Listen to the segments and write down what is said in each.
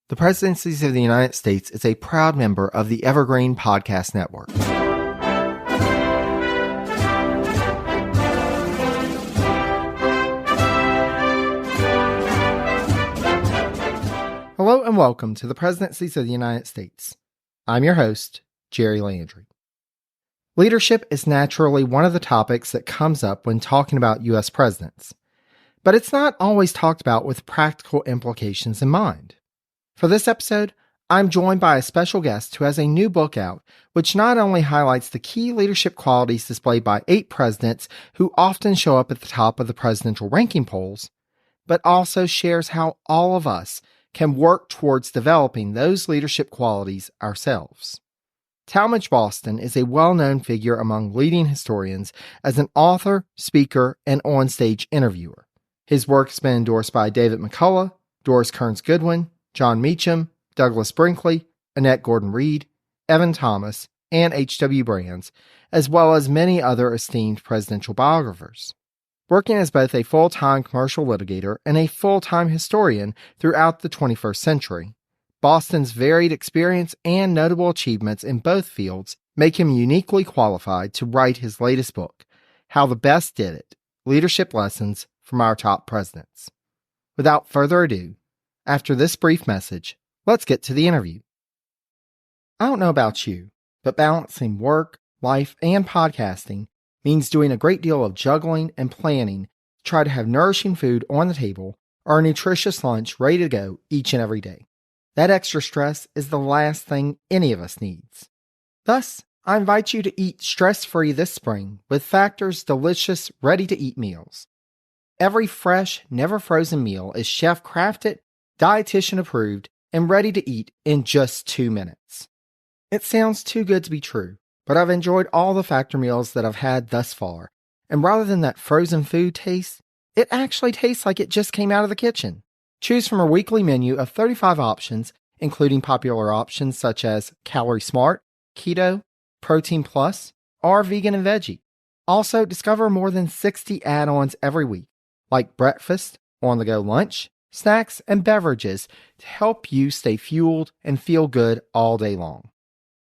The Presidencies of the United States is a proud member of the Evergreen Podcast Network. Hello and welcome to the Presidencies of the United States. I'm your host, Jerry Landry. Leadership is naturally one of the topics that comes up when talking about U.S. presidents, but it's not always talked about with practical implications in mind. For this episode, I'm joined by a special guest who has a new book out, which not only highlights the key leadership qualities displayed by 8 presidents who often show up at the top of the presidential ranking polls, but also shares how all of us can work towards developing those leadership qualities ourselves. Talmage Boston is a well-known figure among leading historians as an author, speaker, and on-stage interviewer. His work has been endorsed by David McCullough, Doris Kearns Goodwin, John Meacham, Douglas Brinkley, Annette Gordon-Reed, Evan Thomas, and H.W. Brands, as well as many other esteemed presidential biographers. Working as both a full-time commercial litigator and a full-time historian throughout the 21st century, Boston's varied experience and notable achievements in both fields make him uniquely qualified to write his latest book, How the Best Did It: Leadership Lessons from Our Top Presidents. Without further ado, after this brief message, let's get to the interview. I don't know about you, but balancing work, life, and podcasting means doing a great deal of juggling and planning to try to have nourishing food on the table or a nutritious lunch ready to go each and every day. That extra stress is the last thing any of us needs. Thus, I invite you to eat stress-free this spring with Factor's delicious, ready-to-eat meals. Every fresh, never-frozen meal is chef-crafted, dietitian approved, and ready to eat in just 2 minutes. It sounds too good to be true, but I've enjoyed all the Factor meals that I've had thus far, and rather than that frozen food taste, it actually tastes like it just came out of the kitchen. Choose from a weekly menu of 35 options, including popular options such as Calorie Smart, Keto, Protein Plus, or Vegan and Veggie. Also, discover more than 60 add-ons every week, like breakfast, on-the-go lunch, snacks, and beverages to help you stay fueled and feel good all day long.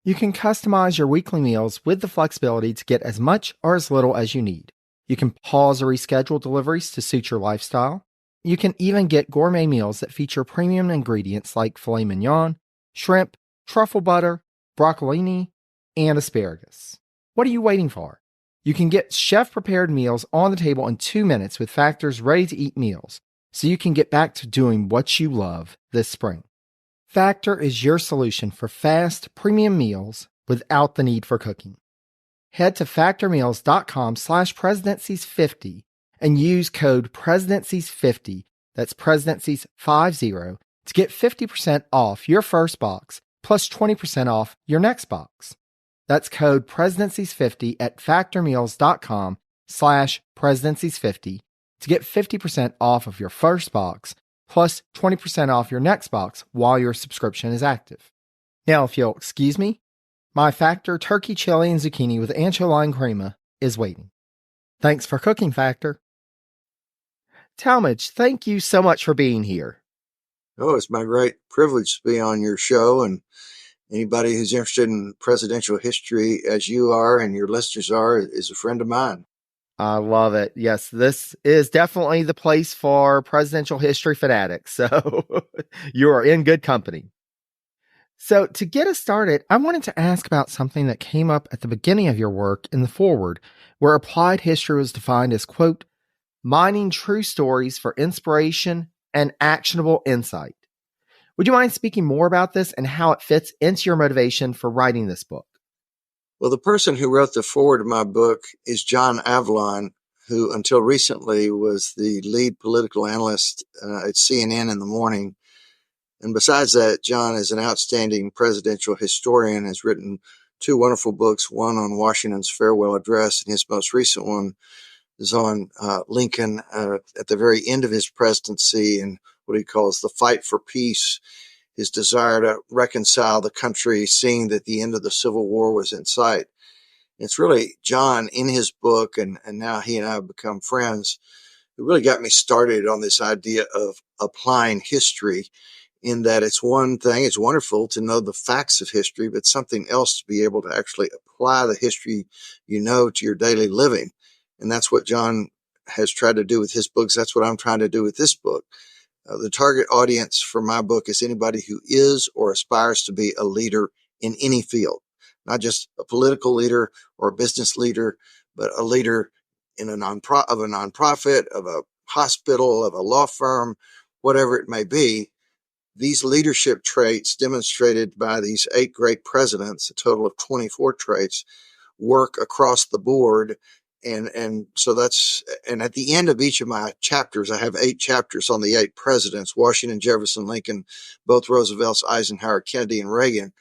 You can customize your weekly meals with the flexibility to get as much or as little as you need. You can pause or reschedule deliveries to suit your lifestyle. You can even get gourmet meals that feature premium ingredients like filet mignon, shrimp, truffle butter, broccolini, and asparagus. What are you waiting for? You can get chef-prepared meals on the table in 2 minutes with Factor's ready-to-eat meals, so you can get back to doing what you love this spring. Factor is your solution for fast, premium meals without the need for cooking. Head to factormeals.com/presidencies50 and use code presidencies50, that's presidencies50, to get 50% off your first box plus 20% off your next box. That's code presidencies50 at factormeals.com/presidencies50 to get 50% off of your first box, plus 20% off your next box while your subscription is active. Now, if you'll excuse me, my Factor turkey chili and zucchini with ancho lime crema is waiting. Thanks for cooking, Factor. Talmage, thank you so much for being here. Oh, it's my great privilege to be on your show, and anybody who's interested in presidential history as you are and your listeners are is a friend of mine. I love it. Yes, this is definitely the place for presidential history fanatics. So you are in good company. So to get us started, I wanted to ask about something that came up at the beginning of your work in the foreword, where applied history was defined as, quote, mining true stories for inspiration and actionable insight. Would you mind speaking more about this and how it fits into your motivation for writing this book? Well, the person who wrote the foreword of my book is John Avlon, who until recently was the lead political analyst at CNN in the morning. And besides that, John is an outstanding presidential historian, has written 2 wonderful books, one on Washington's farewell address, and his most recent one is on Lincoln at the very end of his presidency and what he calls the fight for peace, his desire to reconcile the country, seeing that the end of the Civil War was in sight. It's really John in his book, and now he and I have become friends, who really got me started on this idea of applying history in that it's one thing, it's wonderful to know the facts of history, but something else to be able to actually apply the history you know to your daily living. And that's what John has tried to do with his books. That's what I'm trying to do with this book. The target audience for my book is anybody who is or aspires to be a leader in any field, not just a political leader or a business leader, but a leader in a nonprofit, of a hospital, of a law firm, whatever it may be. These leadership traits demonstrated by these 8 great presidents, a total of 24 traits, work across the board. And so and at the end of each of my chapters, I have 8 chapters on the 8 presidents: Washington, Jefferson, Lincoln, both Roosevelts, Eisenhower, Kennedy, and Reagan.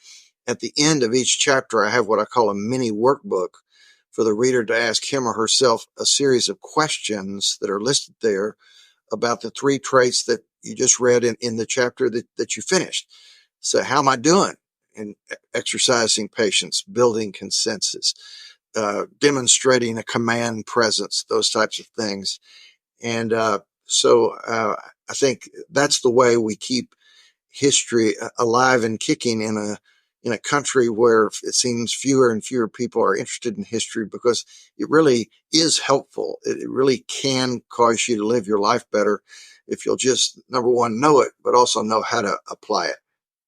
At the end of each chapter, I have what I call a mini workbook for the reader to ask him or herself a series of questions that are listed there about the 3 traits that you just read in the chapter that you finished. So how am I doing in exercising patience, building consensus, demonstrating a command presence, those types of things? And so I think that's the way we keep history alive and kicking in a country where it seems fewer and fewer people are interested in history, because it really is helpful. It really can cause you to live your life better if you'll just, number one, know it, but also know how to apply it.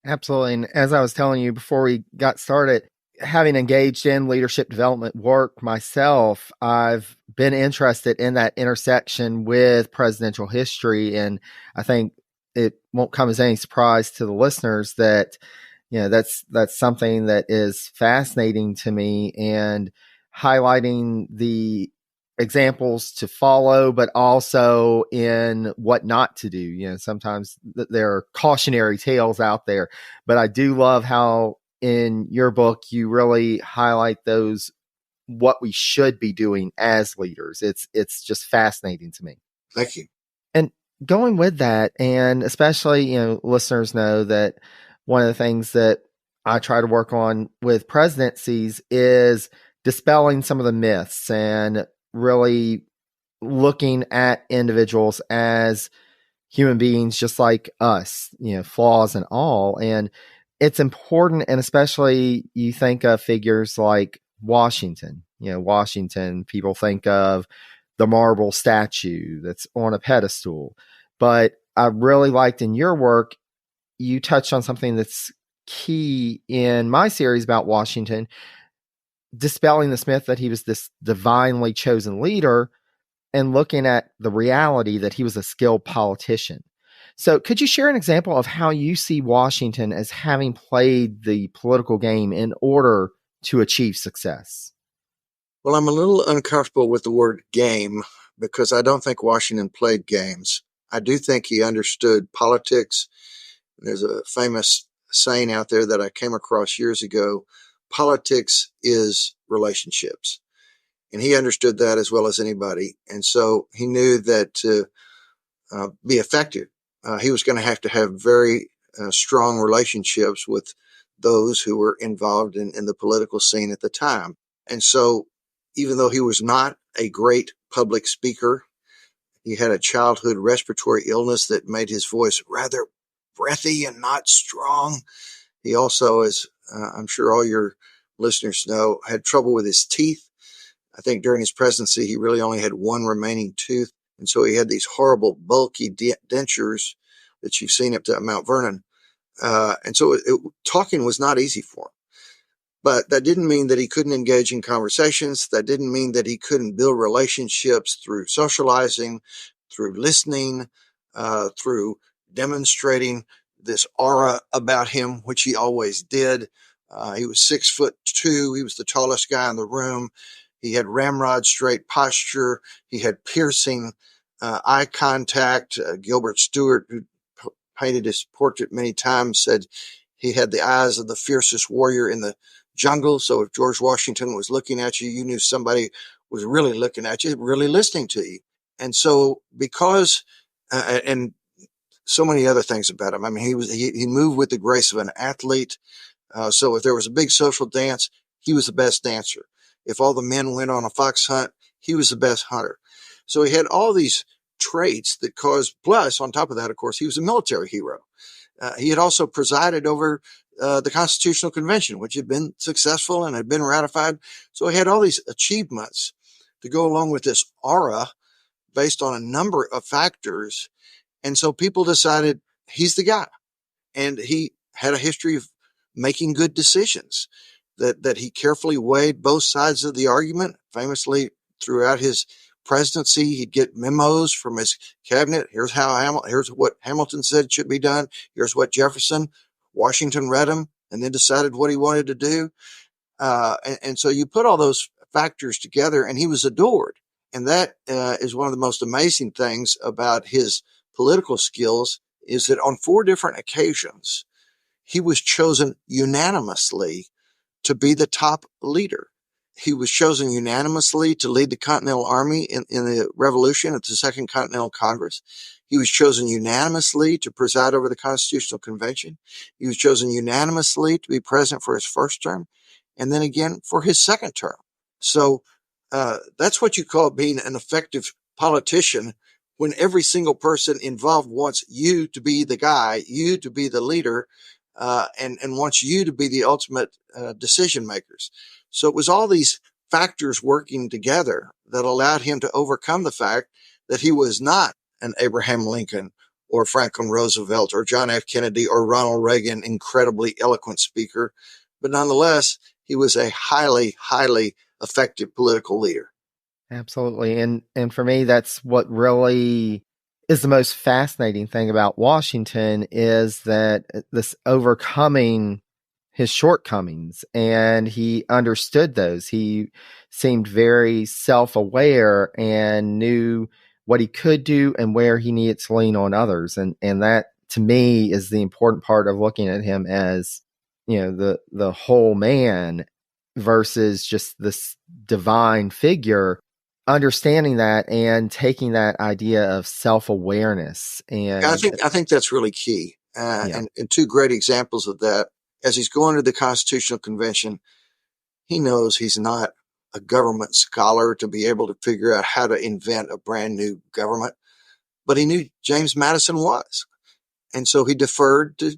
Absolutely. And as I was telling you before we got started, having engaged in leadership development work myself, I've been interested in that intersection with presidential history. And I think it won't come as any surprise to the listeners that, that's something that is fascinating to me, and highlighting the examples to follow, but also in what not to do. Sometimes there are cautionary tales out there, but I do love how in your book you really highlight those, what we should be doing as leaders. It's just fascinating to me. Thank you. And going with that, and especially, listeners know that one of the things that I try to work on with presidencies is dispelling some of the myths and really looking at individuals as human beings just like us, flaws and all. And it's important, and especially you think of figures like Washington. Washington, people think of the marble statue that's on a pedestal. But I really liked in your work, you touched on something that's key in my series about Washington, dispelling this myth that he was this divinely chosen leader and looking at the reality that he was a skilled politician. So could you share an example of how you see Washington as having played the political game in order to achieve success? Well, I'm a little uncomfortable with the word game, because I don't think Washington played games. I do think he understood politics. There's a famous saying out there that I came across years ago: politics is relationships. And he understood that as well as anybody. And so he knew that to be effective, he was going to have very strong relationships with those who were involved in the political scene at the time. And so even though he was not a great public speaker, he had a childhood respiratory illness that made his voice rather breathy and not strong. He also, as I'm sure all your listeners know, had trouble with his teeth. I think during his presidency, he really only had one remaining tooth. And so he had these horrible, bulky dentures that you've seen up to Mount Vernon. And so talking was not easy for him. But that didn't mean that he couldn't engage in conversations. That didn't mean that he couldn't build relationships through socializing, through listening, through demonstrating this aura about him, which he always did. He was 6'2". He was the tallest guy in the room. He had ramrod straight posture. He had piercing eye contact. Gilbert Stuart, who painted his portrait many times, said he had the eyes of the fiercest warrior in the jungle. So if George Washington was looking at you, you knew somebody was really looking at you, really listening to you. And so because, and so many other things about him. I mean, he moved with the grace of an athlete. So if there was a big social dance, he was the best dancer. If all the men went on a fox hunt, he was the best hunter. So he had all these traits that caused, plus on top of that, of course, he was a military hero. He had also presided over the Constitutional Convention, which had been successful and had been ratified. So he had all these achievements to go along with this aura based on a number of factors. And so people decided he's the guy. And he had a history of making good decisions, that he carefully weighed both sides of the argument. Famously, throughout his presidency, he'd get memos from his cabinet. Here's what Hamilton said should be done. Here's what Jefferson. Washington read them and then decided what he wanted to do. And so you put all those factors together, and he was adored. And that is one of the most amazing things about his political skills, is that on 4 different occasions, he was chosen unanimously to be the top leader. He was chosen unanimously to lead the Continental Army in the Revolution at the Second Continental Congress. He was chosen unanimously to preside over the Constitutional Convention. He was chosen unanimously to be president for his first term, and then again for his second term. So that's what you call being an effective politician, when every single person involved wants you to be the guy, you to be the leader, and wants you to be the ultimate decision makers. So it was all these factors working together that allowed him to overcome the fact that he was not an Abraham Lincoln or Franklin Roosevelt or John F. Kennedy or Ronald Reagan, incredibly eloquent speaker, but nonetheless, he was a highly, highly effective political leader. Absolutely. And for me, that's what really is the most fascinating thing about Washington, is that this overcoming his shortcomings, and he understood those. He seemed very self-aware and knew what he could do and where he needed to lean on others. And that, to me, is the important part of looking at him as, the whole man versus just this divine figure. Understanding that and taking that idea of self-awareness. And I think that's really key. And 2 great examples of that. As he's going to the Constitutional Convention, he knows he's not a government scholar to be able to figure out how to invent a brand new government, but he knew James Madison was. And so he deferred to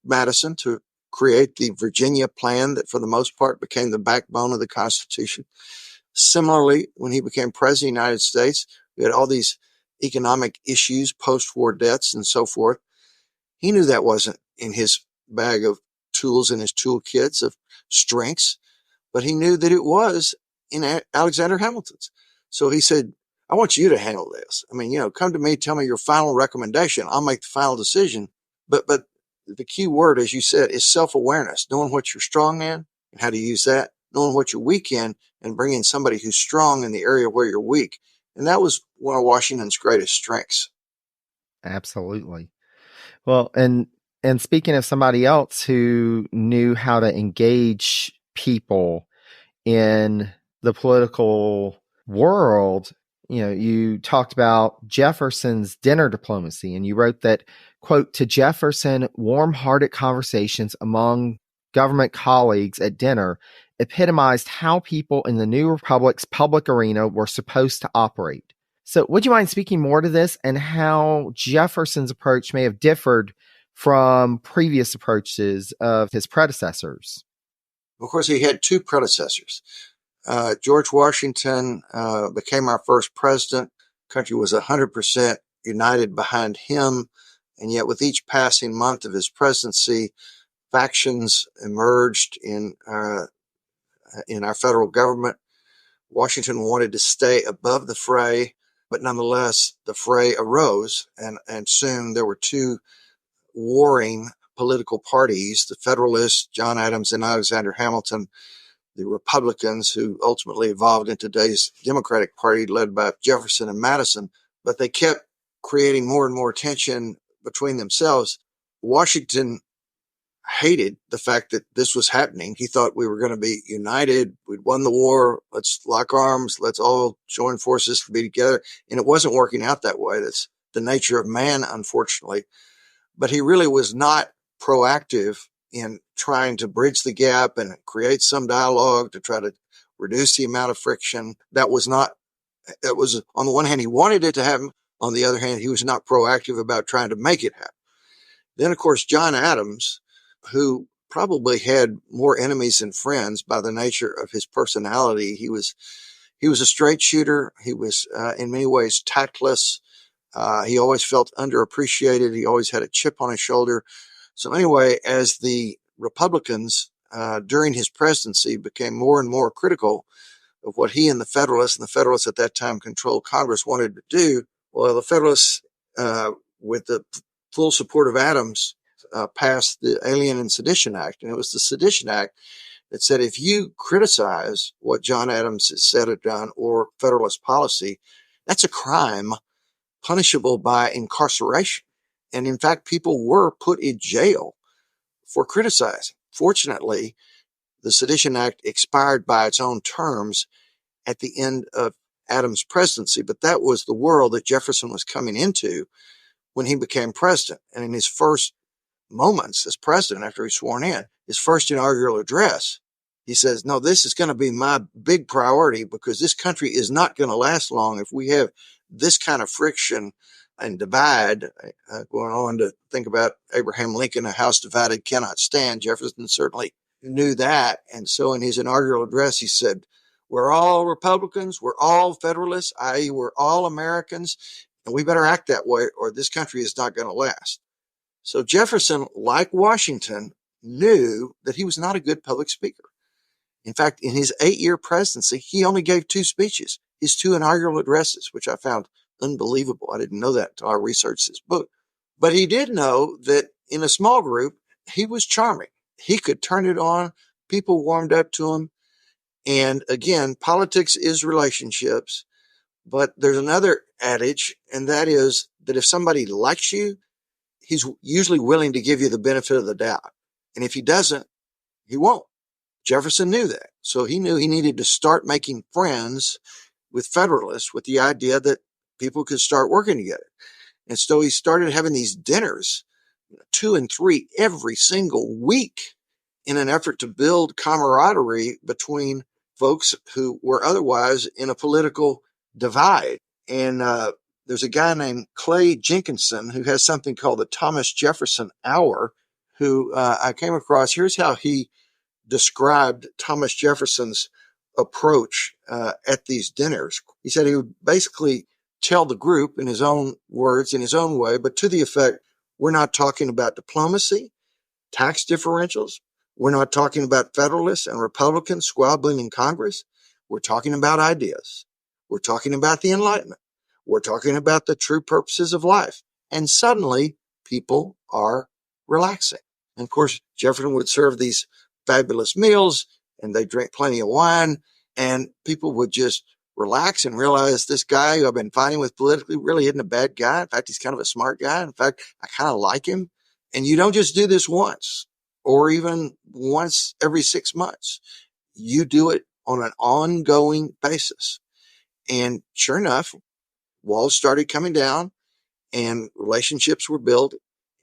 Madison to create the Virginia Plan that for the most part became the backbone of the Constitution. Similarly, when he became president of the United States, we had all these economic issues, post-war debts, and so forth. He knew that wasn't in his bag of tools in his toolkits of strengths, but he knew that it was in Alexander Hamilton's. So he said, I want you to handle this. I mean, come to me, tell me your final recommendation. I'll make the final decision. But the key word, as you said, is self-awareness, knowing what you're strong in and how to use that, knowing what you're weak in and bringing somebody who's strong in the area where you're weak. And that was one of Washington's greatest strengths. Absolutely. Well, and speaking of somebody else who knew how to engage people in the political world, you talked about Jefferson's dinner diplomacy, and you wrote that, quote, to Jefferson, warm-hearted conversations among government colleagues at dinner epitomized how people in the new republic's public arena were supposed to operate. So would you mind speaking more to this and how Jefferson's approach may have differed from previous approaches of his predecessors? Of course, he had 2 predecessors. George Washington became our first president. The country was 100% united behind him. And yet with each passing month of his presidency, factions emerged in our federal government. Washington wanted to stay above the fray, but nonetheless, the fray arose, and soon there were 2 warring political parties, the Federalists, John Adams and Alexander Hamilton, the Republicans, who ultimately evolved in today's Democratic Party led by Jefferson and Madison, but they kept creating more and more tension between themselves. Washington hated the fact that this was happening. He thought we were going to be united. We'd won the war. Let's lock arms. Let's all join forces to be together. And it wasn't working out that way. That's the nature of man, unfortunately. But he really was not proactive in trying to bridge the gap and create some dialogue to try to reduce the amount of friction. That was, on the one hand, he wanted it to happen. On the other hand, he was not proactive about trying to make it happen. Then, of course, John Adams, who probably had more enemies than friends by the nature of his personality. He was a straight shooter. He was in many ways tactless. He always felt underappreciated. He always had a chip on his shoulder. So anyway, as the Republicans during his presidency became more and more critical of what he and the Federalists at that time controlled Congress, wanted to do, well, the Federalists, with the full support of Adams, passed the Alien and Sedition Act. And it was the Sedition Act that said if you criticize what John Adams has said or done or Federalist policy, that's a crime punishable by incarceration. And in fact, people were put in jail for criticizing. Fortunately, the Sedition Act expired by its own terms at the end of Adams' presidency, but that was the world that Jefferson was coming into when he became president. And in his first moments as president, after he was sworn in, his first inaugural address, he says, no, this is going to be my big priority because this country is not going to last long if we have this kind of friction and divide. Going on to think about Abraham Lincoln, a house divided cannot stand. Jefferson certainly knew that. And so in his inaugural address, he said, we're all Republicans, we're all Federalists, i.e. we're all Americans, and we better act that way or this country is not going to last. So Jefferson, like Washington, knew that he was not a good public speaker. In fact, in his 8-year presidency, he only gave 2 speeches, his 2 inaugural addresses, which I found unbelievable. I didn't know that until I researched this book. But he did know that in a small group, he was charming. He could turn it on. People warmed up to him. And again, politics is relationships. But there's another adage, and that is that if somebody likes you, he's usually willing to give you the benefit of the doubt. And if he doesn't, he won't. Jefferson knew that. So he knew he needed to start making friends with Federalists with the idea that people could start working together. And so he started having these dinners, 2 and 3 every single week, in an effort to build camaraderie between folks who were otherwise in a political divide. And there's a guy named Clay Jenkinson who has something called the Thomas Jefferson Hour, who I came across. Here's how he described Thomas Jefferson's approach at these dinners. He said he would basically tell the group in his own words, in his own way, but to the effect, we're not talking about diplomacy, tax differentials. We're not talking about Federalists and Republicans squabbling in Congress. We're talking about ideas. We're talking about the Enlightenment. We're talking about the true purposes of life. And suddenly, people are relaxing. And of course, Jefferson would serve these fabulous meals, and they drink plenty of wine, and people would just relax and realize this guy who I've been fighting with politically really isn't a bad guy. In fact, he's kind of a smart guy. In fact, I kind of like him. And you don't just do this once or even once every 6 months. You do it on an ongoing basis. And sure enough, walls started coming down and relationships were built.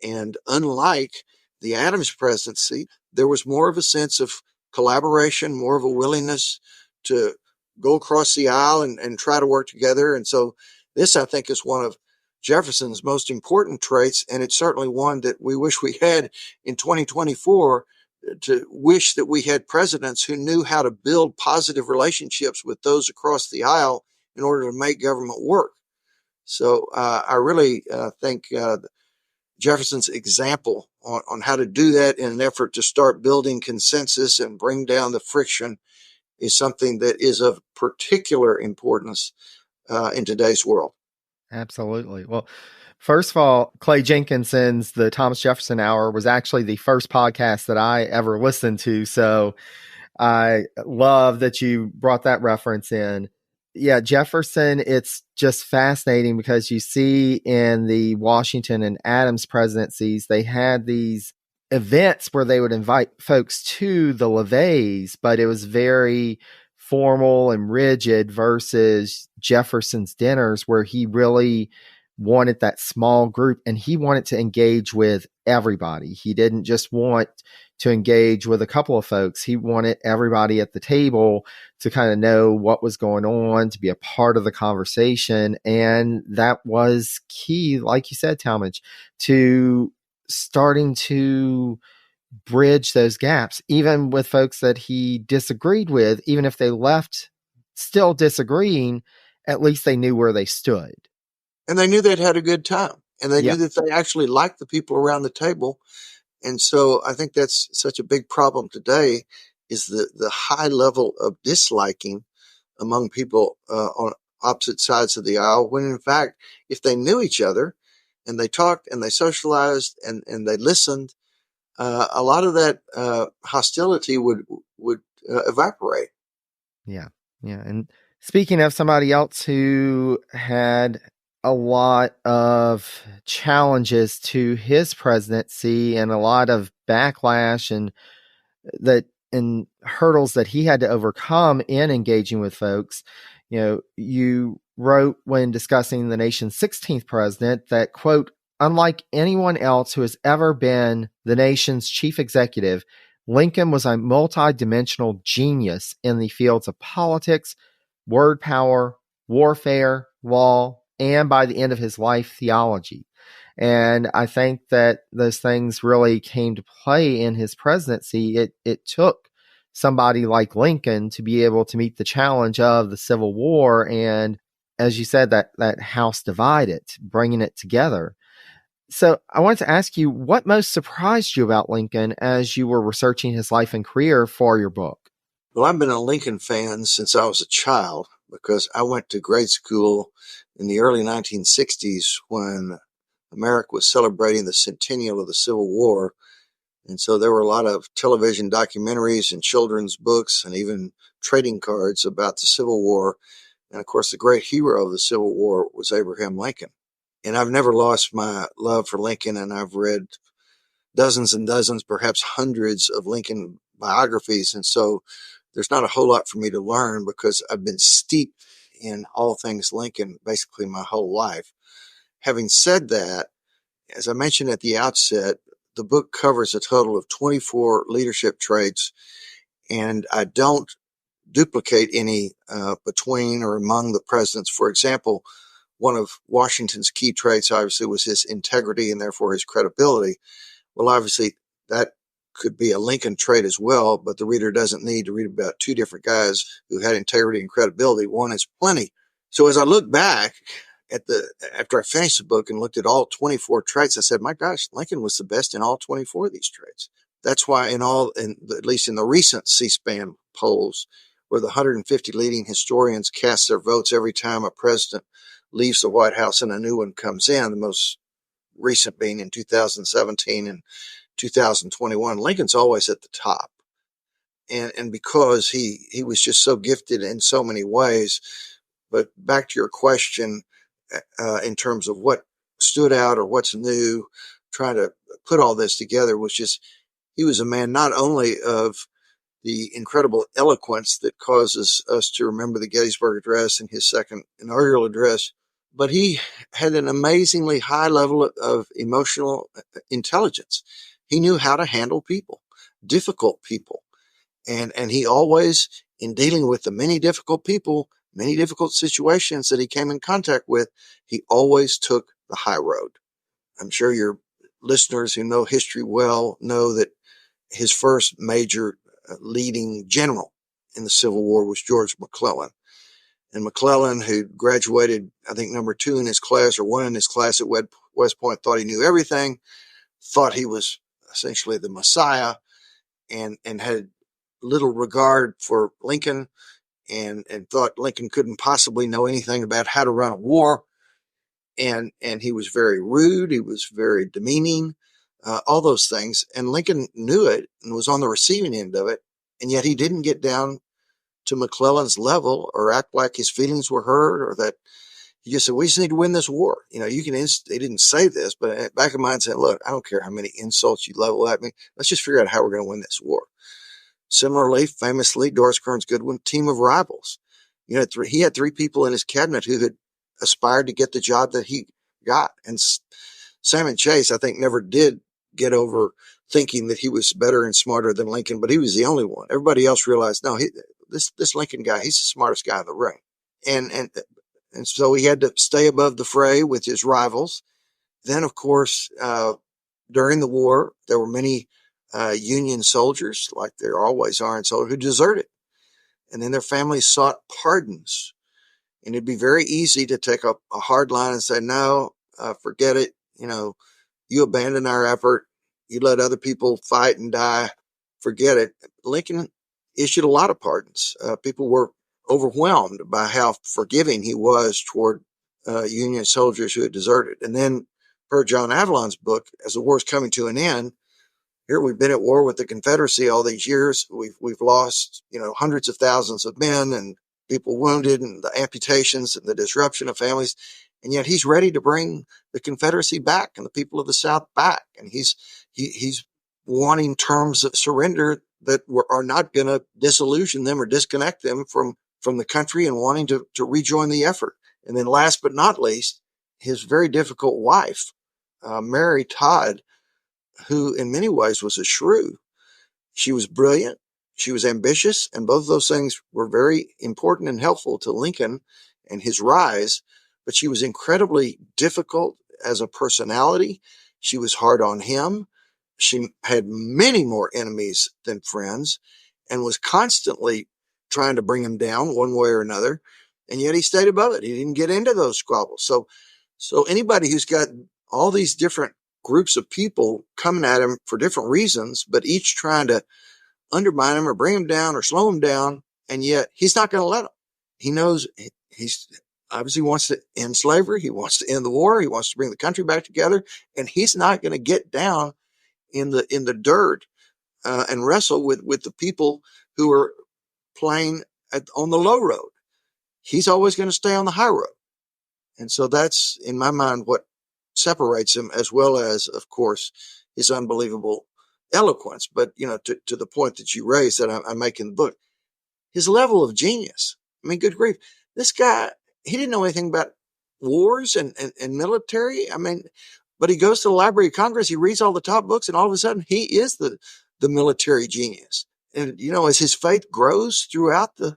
And unlike the Adams presidency, there was more of a sense of collaboration, more of a willingness to go across the aisle and try to work together. And so this, I think, is one of Jefferson's most important traits. And it's certainly one that we wish we had in 2024, to wish that we had presidents who knew how to build positive relationships with those across the aisle in order to make government work. So I really think Jefferson's example on how to do that in an effort to start building consensus and bring down the friction is something that is of particular importance in today's world. Absolutely. Well, first of all, Clay Jenkinson's The Thomas Jefferson Hour was actually the first podcast that I ever listened to. So I love that you brought that reference in. Yeah, Jefferson, it's just fascinating because you see in the Washington and Adams presidencies, they had these events where they would invite folks to the levees, but it was very formal and rigid versus Jefferson's dinners where he really wanted that small group and he wanted to engage with everybody. He didn't just want to engage with a couple of folks. He wanted everybody at the table to kind of know what was going on, to be a part of the conversation. And that was key, like you said, Talmage, to starting to bridge those gaps, even with folks that he disagreed with, even if they left still disagreeing, at least they knew where they stood. And they knew they'd had a good time, and they knew Yep. that they actually liked the people around the table. And so I think that's such a big problem today, is the high level of disliking among people on opposite sides of the aisle, when in fact, if they knew each other and they talked and they socialized and they listened, a lot of that hostility would evaporate. Yeah. Yeah. And speaking of somebody else who had a lot of challenges to his presidency and a lot of backlash and hurdles that he had to overcome in engaging with folks, you wrote when discussing the nation's 16th president that, quote, unlike anyone else who has ever been the nation's chief executive, Lincoln was a multidimensional genius in the fields of politics, word power, warfare, law, and by the end of his life, theology. And I think that those things really came to play in his presidency. It took somebody like Lincoln to be able to meet the challenge of the Civil War, and as you said, that House divided, bringing it together. So I wanted to ask you, what most surprised you about Lincoln as you were researching his life and career for your book? Well, I've been a Lincoln fan since I was a child, because I went to grade school in the early 1960s when America was celebrating the centennial of the Civil War. And so there were a lot of television documentaries and children's books and even trading cards about the Civil War. And of course, the great hero of the Civil War was Abraham Lincoln. And I've never lost my love for Lincoln, and I've read dozens and dozens, perhaps hundreds of Lincoln biographies. And so there's not a whole lot for me to learn, because I've been steeped in all things Lincoln basically my whole life. Having said that, as I mentioned at the outset, the book covers a total of 24 leadership traits, and I don't duplicate any between or among the presidents. For example, one of Washington's key traits, obviously, was his integrity and therefore his credibility. Well, obviously, that could be a Lincoln trait as well, but the reader doesn't need to read about two different guys who had integrity and credibility. One is plenty. So as I look back after I finished the book and looked at all 24 traits, I said, my gosh, Lincoln was the best in all 24 of these traits. That's why at least in the recent C-SPAN polls, where the 150 leading historians cast their votes every time a president leaves the White House and a new one comes in, the most recent being in 2017 and 2021, Lincoln's always at the top. And because he was just so gifted in so many ways. But back to your question, in terms of what stood out or what's new, trying to put all this together, was just, he was a man not only of the incredible eloquence that causes us to remember the Gettysburg Address and his second inaugural address, but he had an amazingly high level of emotional intelligence. He knew how to handle people, difficult people. And he always, in dealing with the many difficult people, many difficult situations that he came in contact with, he always took the high road. I'm sure your listeners who know history well know that his first major leading general in the Civil War was George McClellan. And McClellan, who graduated, I think, number 2 in his class or 1 in his class at West Point, thought he knew everything, thought he was essentially the Messiah, and had little regard for Lincoln, and thought Lincoln couldn't possibly know anything about how to run a war. And he was very rude. He was very demeaning, all those things. And Lincoln knew it and was on the receiving end of it. And yet he didn't get down to McClellan's level or act like his feelings were hurt, or that he just said, we just need to win this war. He didn't say this, but in the back of my mind said, look, I don't care how many insults you level at me. Let's just figure out how we're going to win this war. Similarly, famously, Doris Kearns Goodwin, team of rivals. He had 3 people in his cabinet who had aspired to get the job that he got. And Salmon Chase, I think, never did get over thinking that he was better and smarter than Lincoln, but he was the only one. Everybody else realized, no, this Lincoln guy, he's the smartest guy in the room. And so he had to stay above the fray with his rivals. Then, of course, during the war, there were many Union soldiers, like there always are in soldiers, who deserted. And then their families sought pardons. And it'd be very easy to take a hard line and say, no, forget it. You abandon our effort. You let other people fight and die. Forget it. Lincoln issued a lot of pardons. People were overwhelmed by how forgiving he was toward Union soldiers who had deserted. And then, per John Avalon's book, as the war is coming to an end, here we've been at war with the Confederacy all these years. We've lost, hundreds of thousands of men and people wounded, and the amputations and the disruption of families. And yet he's ready to bring the Confederacy back and the people of the South back. And he's wanting terms of surrender that are not going to disillusion them or disconnect them from the country, and wanting to rejoin the effort. And then last but not least, his very difficult wife, Mary Todd, who in many ways was a shrew. She was brilliant. She was ambitious. And both of those things were very important and helpful to Lincoln and his rise. But she was incredibly difficult as a personality. She was hard on him. She had many more enemies than friends and was constantly trying to bring him down one way or another. And yet he stayed above it. He didn't get into those squabbles. So anybody who's got all these different groups of people coming at him for different reasons, but each trying to undermine him or bring him down or slow him down, and yet he's not going to let them. He knows he's obviously wants to end slavery. He wants to end the war. He wants to bring the country back together, and he's not going to get down in the dirt and wrestle with the people who are playing on the low road. He's always going to stay on the high road. And so that's, in my mind, what separates him, as well as, of course, his unbelievable eloquence. But, to the point that you raised that I make in the book, his level of genius. I mean, good grief. This guy, he didn't know anything about wars and military. I mean, but he goes to the Library of Congress, he reads all the top books, and all of a sudden he is the military genius. And, as his faith grows throughout the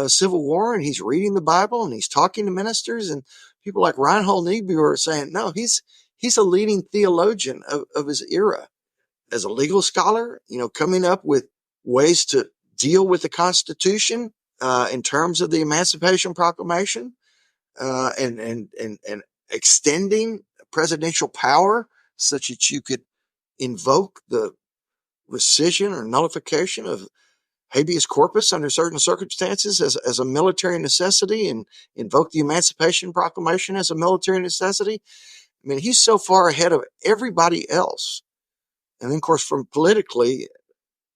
Civil War, and he's reading the Bible and he's talking to ministers, and people like Reinhold Niebuhr are saying, no, he's a leading theologian of his era. As a legal scholar, coming up with ways to deal with the Constitution in terms of the Emancipation Proclamation, and extending presidential power such that you could invoke the rescission or nullification of habeas corpus under certain circumstances as a military necessity, and invoke the Emancipation Proclamation as a military necessity. I mean, he's so far ahead of everybody else. And then, of course, from politically,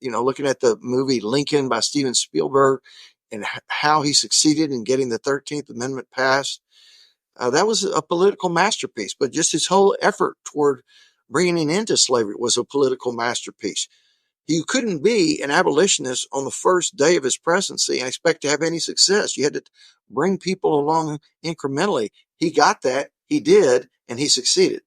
looking at the movie Lincoln by Steven Spielberg and how he succeeded in getting the 13th Amendment passed, that was a political masterpiece. But just his whole effort toward bringing an end to slavery was a political masterpiece. You couldn't be an abolitionist on the first day of his presidency and expect to have any success. You had to bring people along incrementally. He got that, he did, and he succeeded.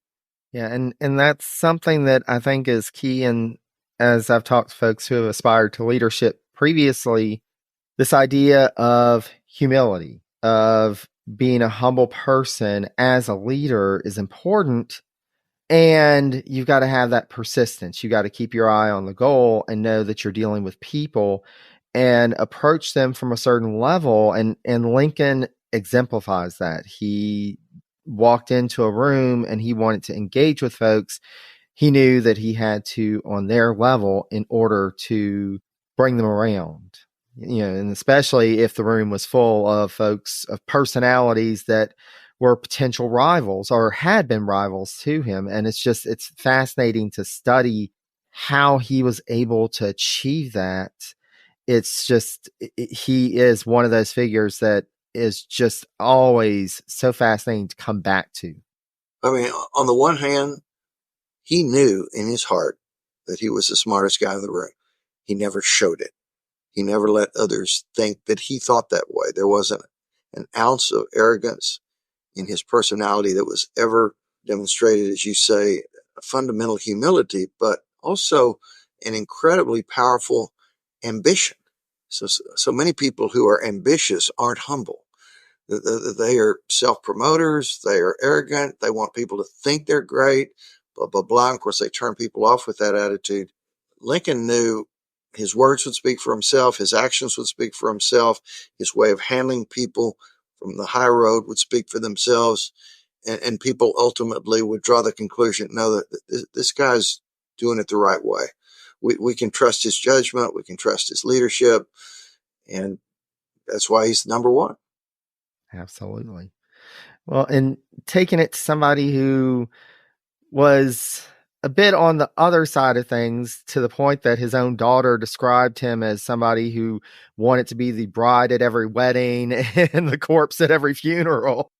Yeah, and that's something that I think is key. And as I've talked to folks who have aspired to leadership previously, this idea of humility, of being a humble person as a leader is important. And you've got to have that persistence. You got to keep your eye on the goal and know that you're dealing with people and approach them from a certain level. And Lincoln exemplifies that. He walked into a room and he wanted to engage with folks. He knew that he had to on their level in order to bring them around. And especially if the room was full of folks, of personalities that were potential rivals or had been rivals to him. And it's fascinating to study how he was able to achieve that. It's just, he is one of those figures that is just always so fascinating to come back to. I mean, on the one hand, he knew in his heart that he was the smartest guy in the room. He never showed it. He never let others think that he thought that way. There wasn't an ounce of arrogance in his personality that was ever demonstrated, as you say, a fundamental humility, but also an incredibly powerful ambition. So many people who are ambitious aren't humble. They are self-promoters. They are arrogant. They want people to think they're great. blah, blah, blah. Of course, they turn people off with that attitude. Lincoln knew his words would speak for himself. His actions would speak for himself. His way of handling people from the high road would speak for themselves. And people ultimately would draw the conclusion, no, that this guy's doing it the right way. We can trust his judgment. We can trust his leadership. And that's why he's number one. Absolutely. Well, and taking it to somebody who was a bit on the other side of things, to the point that his own daughter described him as somebody who wanted to be the bride at every wedding and the corpse at every funeral.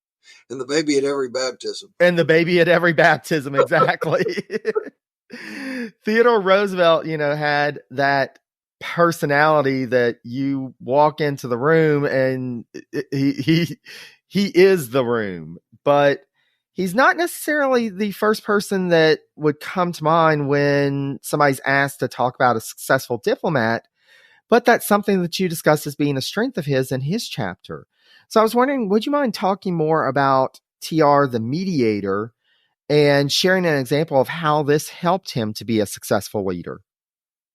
And the baby at every baptism. And the baby at every baptism, exactly. Theodore Roosevelt, had that personality that you walk into the room and he is the room, but he's not necessarily the first person that would come to mind when somebody's asked to talk about a successful diplomat, but that's something that you discussed as being a strength of his in his chapter. So I was wondering, would you mind talking more about TR, the mediator, and sharing an example of how this helped him to be a successful leader?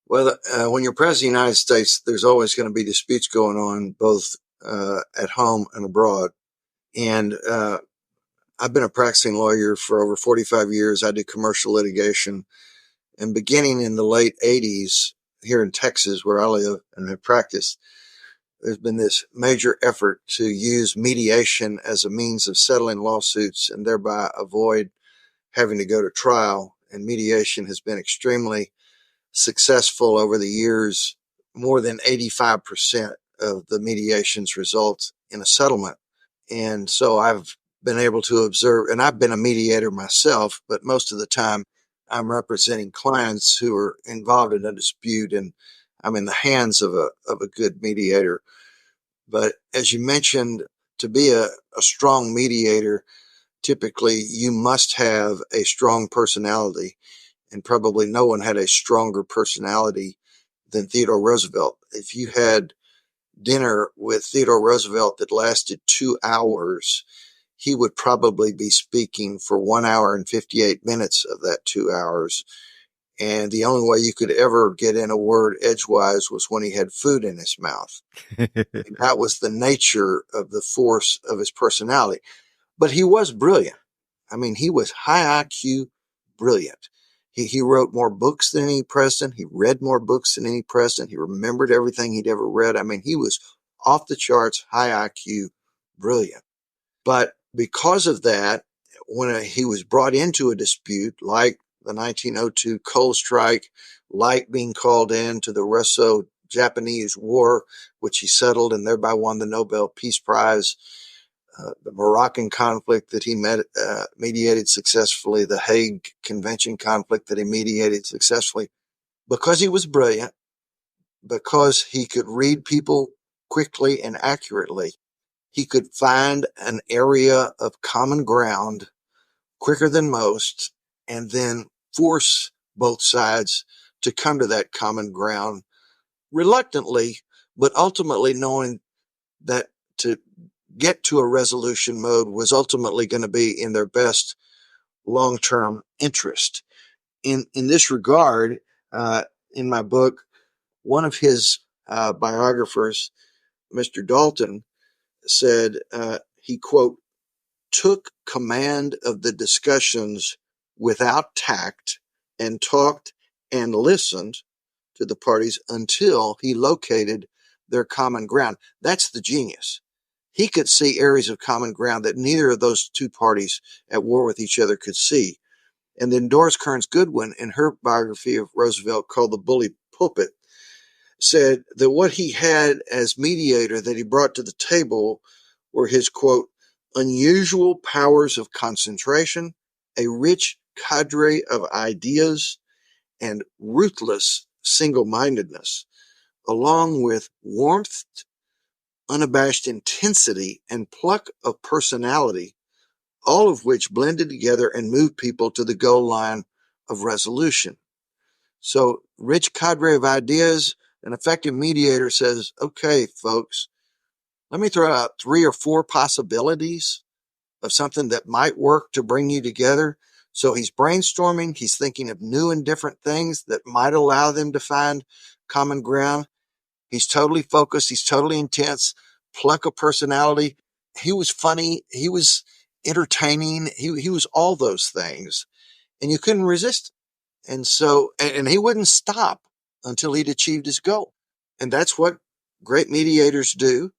Well, when you're president of the United States, there's always going to be disputes going on, both at home and abroad. And I've been a practicing lawyer for over 45 years. I do commercial litigation. And beginning in the late 80s here in Texas, where I live and have practiced, there's been this major effort to use mediation as a means of settling lawsuits and thereby avoid having to go to trial. And mediation has been extremely successful over the years. More than 85% of the mediations result in a settlement. And so I've been able to observe, and I've been a mediator myself, but most of the time I'm representing clients who are involved in a dispute, and I'm in the hands of a good mediator. But as you mentioned, to be a strong mediator, typically you must have a strong personality, and probably no one had a stronger personality than Theodore Roosevelt. If you had dinner with Theodore Roosevelt that lasted 2 hours, he would probably be speaking for 1 hour and 58 minutes of that 2 hours. And the only way you could ever get in a word edgewise was when he had food in his mouth. That was the nature of the force of his personality. But he was brilliant. I mean, he was high IQ, brilliant. He wrote more books than any president. He read more books than any president. He remembered everything he'd ever read. I mean, he was off the charts, high IQ, brilliant. But because of that, when he was brought into a dispute like the 1902 coal strike, like being called in to the Russo-Japanese War, which he settled and thereby won the Nobel Peace Prize, the Moroccan conflict that he mediated successfully, the Hague Convention conflict that he mediated successfully, because he was brilliant, because he could read people quickly and accurately, he could find an area of common ground quicker than most, and then force both sides to come to that common ground reluctantly, but ultimately knowing that to get to a resolution mode was ultimately going to be in their best long-term interest. In this regard, in my book, one of his biographers, Mr. Dalton, said he, quote, took command of the discussions without tact and talked and listened to the parties until he located their common ground. That's the genius. He could see areas of common ground that neither of those two parties at war with each other could see. And then Doris Kearns Goodwin, in her biography of Roosevelt called The Bully Pulpit, said that what he had as mediator that he brought to the table were his, quote, unusual powers of concentration, a rich cadre of ideas, and ruthless single-mindedness, along with warmth, unabashed intensity, and pluck of personality, all of which blended together and moved people to the goal line of resolution. So, rich cadre of ideas, an effective mediator says, okay, folks, let me throw out 3 or 4 possibilities of something that might work to bring you together. So he's brainstorming. He's thinking of new and different things that might allow them to find common ground. He's totally focused. He's totally intense, pluck of personality. He was funny. He was entertaining. He was all those things, and you couldn't resist him. And so, and he wouldn't stop until he'd achieved his goal. And that's what great mediators do.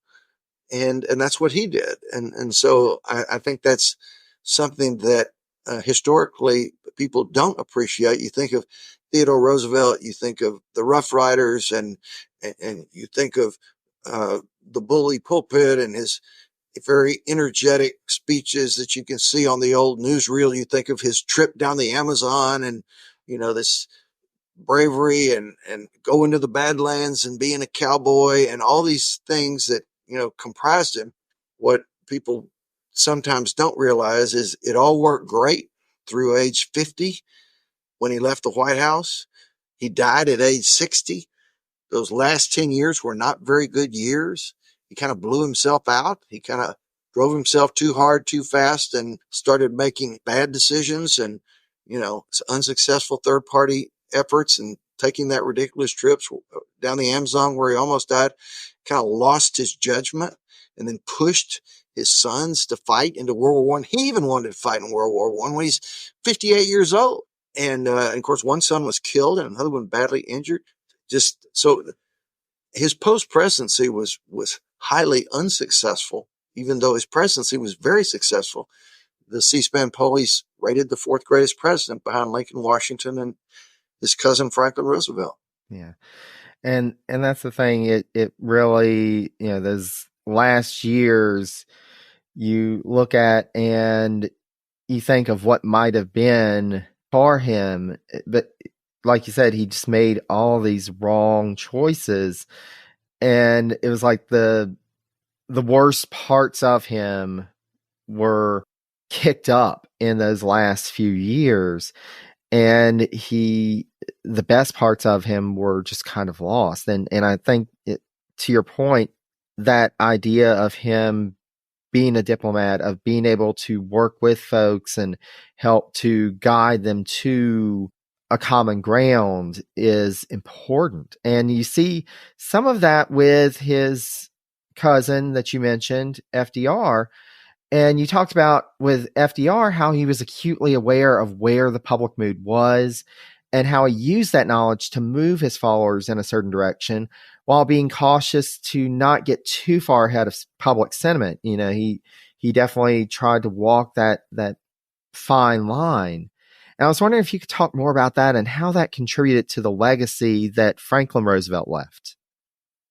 And that's what he did. And so I think that's something that historically people don't appreciate. You think of Theodore Roosevelt, you think of the Rough Riders, and you think of the bully pulpit and his very energetic speeches that you can see on the old newsreel. You think of his trip down the Amazon and, this bravery and go into the Badlands and being a cowboy and all these things that, comprised him. What people sometimes don't realize is it all worked great through age 50 when he left the White House. He died at age 60. Those last 10 years were not very good years. He kind of blew himself out. He kind of drove himself too hard, too fast, and started making bad decisions and, unsuccessful third party efforts and taking that ridiculous trips down the Amazon where he almost died, kind of lost his judgment and then pushed his sons to fight into World War One. He even wanted to fight in World War One when he's 58 years old. And of course, one son was killed and another one badly injured. Just so his post presidency was highly unsuccessful, even though his presidency was very successful. The C-SPAN police rated the fourth greatest president behind Lincoln, Washington, and his cousin Franklin Roosevelt. Yeah. And that's the thing. It really, those last years you look at and you think of what might have been for him, but like you said, he just made all these wrong choices, and it was like the worst parts of him were kicked up in those last few years, and the best parts of him were just kind of lost. And I think to your point, that idea of him being a diplomat, of being able to work with folks and help to guide them to a common ground is important. And you see some of that with his cousin that you mentioned, FDR. And you talked about with FDR how he was acutely aware of where the public mood was and how he used that knowledge to move his followers in a certain direction while being cautious to not get too far ahead of public sentiment. He definitely tried to walk that fine line. And I was wondering if you could talk more about that and how that contributed to the legacy that Franklin Roosevelt left.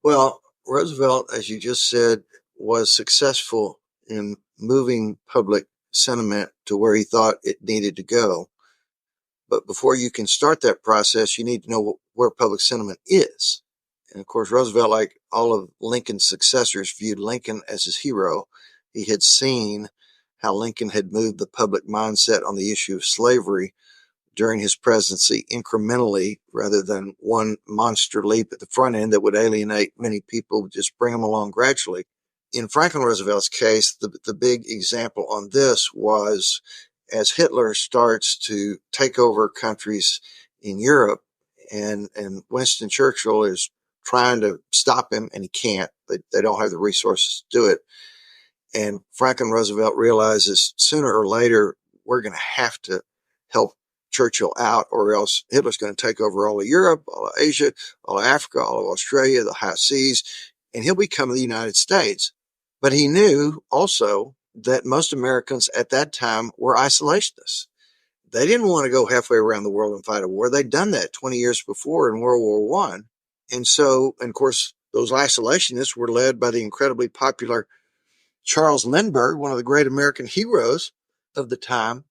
Well, Roosevelt, as you just said, was successful in moving public sentiment to where he thought it needed to go. But before you can start that process, you need to know where public sentiment is. And of course, Roosevelt, like all of Lincoln's successors, viewed Lincoln as his hero. He had seen how Lincoln had moved the public mindset on the issue of slavery during his presidency incrementally rather than one monster leap at the front end that would alienate many people, just bring them along gradually. In Franklin Roosevelt's case, the big example on this was as Hitler starts to take over countries in Europe, and Winston Churchill is trying to stop him, and he can't. They don't have the resources to do it. And Franklin Roosevelt realizes sooner or later we're going to have to help Churchill out, or else Hitler's going to take over all of Europe, all of Asia, all of Africa, all of Australia, the high seas, and he'll become the United States. But he knew also that most Americans at that time were isolationists. They didn't want to go halfway around the world and fight a war. They'd done that 20 years before in World War One. And so, and of course, those isolationists were led by the incredibly popular Charles Lindbergh, one of the great American heroes of the time.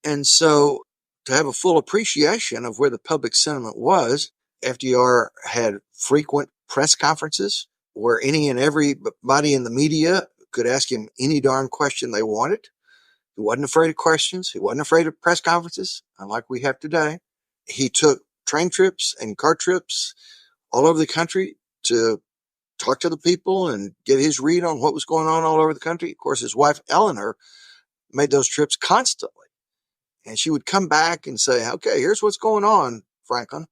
And so, to have a full appreciation of where the public sentiment was, FDR had frequent press conferences where any and everybody in the media could ask him any darn question they wanted. He wasn't afraid of questions. He wasn't afraid of press conferences, unlike we have today. He took train trips and car trips all over the country to talk to the people and get his read on what was going on all over the country. Of course, his wife, Eleanor, made those trips constantly. And she would come back and say, okay, here's what's going on, Franklin.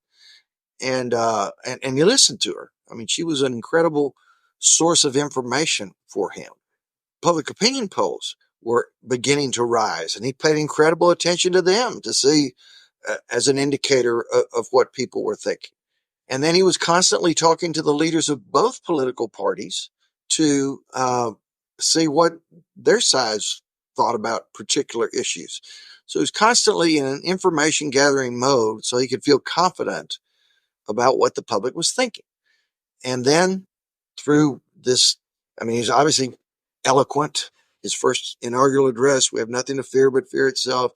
And you listen to her. I mean, she was an incredible source of information for him. Public opinion polls were beginning to rise, and he paid incredible attention to them to see as an indicator of what people were thinking. And then he was constantly talking to the leaders of both political parties to see what their sides thought about particular issues. So he was constantly in an information gathering mode so he could feel confident about what the public was thinking. And then through this, I mean, he's obviously eloquent. His first inaugural address, we have nothing to fear but fear itself.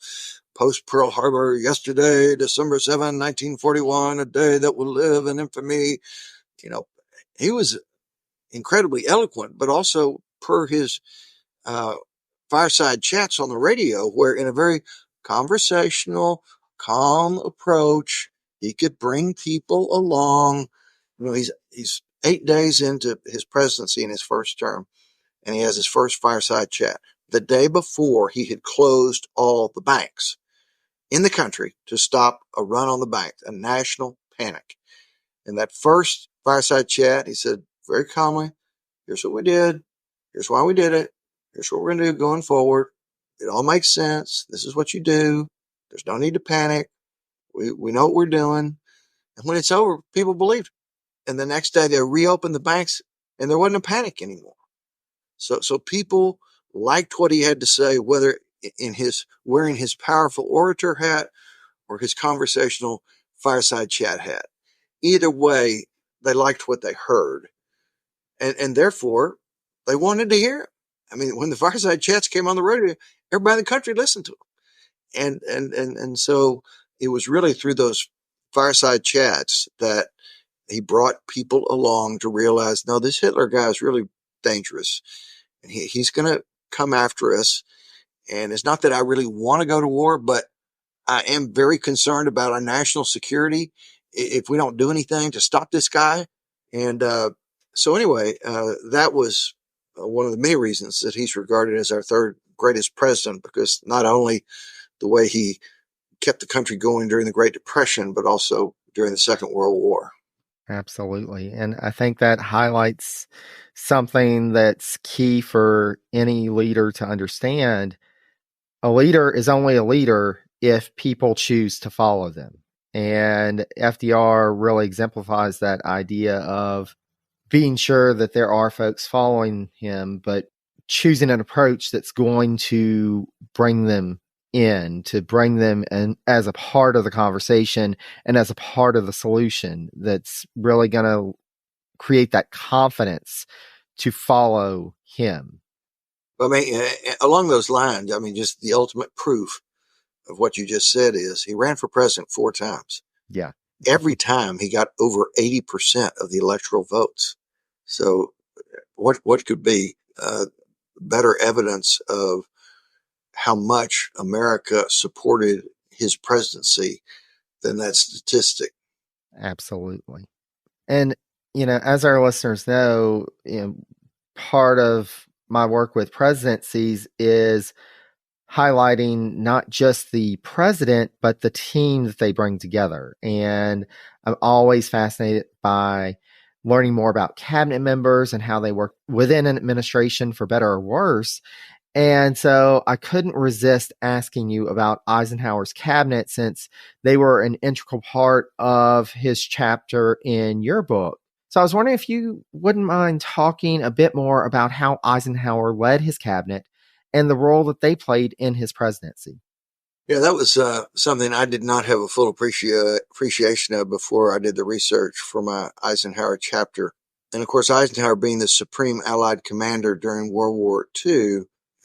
Post Pearl Harbor, yesterday, December 7, 1941, a day that will live in infamy. You know, he was incredibly eloquent, but also per his uh, fireside chats on the radio, where in a very conversational, calm approach, he could bring people along. You know, he's 8 days into his presidency in his first term, and he has his first fireside chat. The day before, he had closed all the banks in the country to stop a run on the bank, a national panic. In that first fireside chat, he said very calmly, here's what we did. Here's why we did it. Here's what we're going to do going forward. It all makes sense. This is what you do. There's no need to panic. We know what we're doing. And when it's over, people believed. And the next day they reopened the banks and there wasn't a panic anymore. So people liked what he had to say, whether in his wearing his powerful orator hat or his conversational fireside chat hat. Either way, they liked what they heard. And therefore, they wanted to hear him. I mean, when the fireside chats came on the radio, everybody in the country listened to them. And so it was really through those fireside chats that he brought people along to realize, no, this Hitler guy is really dangerous. And he's going to come after us. And it's not that I really want to go to war, but I am very concerned about our national security if we don't do anything to stop this guy. And so anyway, that was one of the many reasons that he's regarded as our third greatest president, because not only the way he kept the country going during the Great Depression, but also during the Second World War. Absolutely. And I think that highlights something that's key for any leader to understand. A leader is only a leader if people choose to follow them. And FDR really exemplifies that idea of being sure that there are folks following him, but choosing an approach that's going to bring them in, to bring them in as a part of the conversation and as a part of the solution that's really going to create that confidence to follow him. I mean, along those lines, I mean, just the ultimate proof of what you just said is he ran for president 4 times. Yeah. Every time he got over 80% of the electoral votes. So what could be better evidence of how much America supported his presidency than that statistic? Absolutely. And, as our listeners know, part of my work with presidencies is highlighting not just the president, but the team that they bring together. And I'm always fascinated by learning more about cabinet members and how they work within an administration, for better or worse. And so I couldn't resist asking you about Eisenhower's cabinet, since they were an integral part of his chapter in your book. So I was wondering if you wouldn't mind talking a bit more about how Eisenhower led his cabinet and the role that they played in his presidency. Yeah, that was something I did not have a full appreciation of before I did the research for my Eisenhower chapter. And of course, Eisenhower, being the supreme Allied commander during World War II,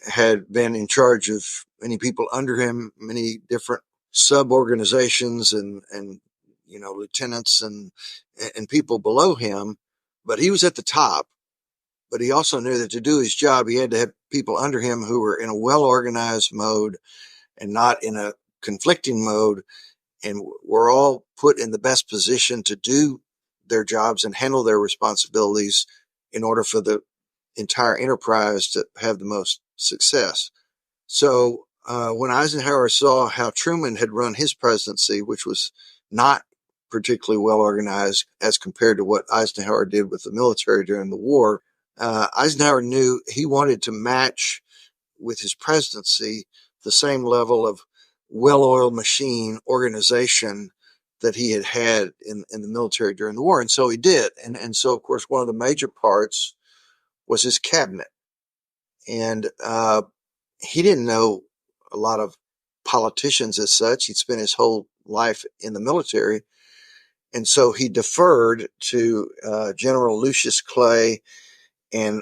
had been in charge of many people under him, many different sub-organizations and lieutenants and people below him. But he was at the top. But he also knew that to do his job, he had to have people under him who were in a well-organized mode and not in a conflicting mode, and were all put in the best position to do their jobs and handle their responsibilities in order for the entire enterprise to have the most success. So when Eisenhower saw how Truman had run his presidency, which was not particularly well organized as compared to what Eisenhower did with the military during the war, Eisenhower knew he wanted to match with his presidency the same level of well-oiled machine organization that he had in the military during the war. And so he did. And so, of course, one of the major parts was his cabinet. And he didn't know a lot of politicians as such. He'd spent his whole life in the military. And so he deferred to General Lucius Clay and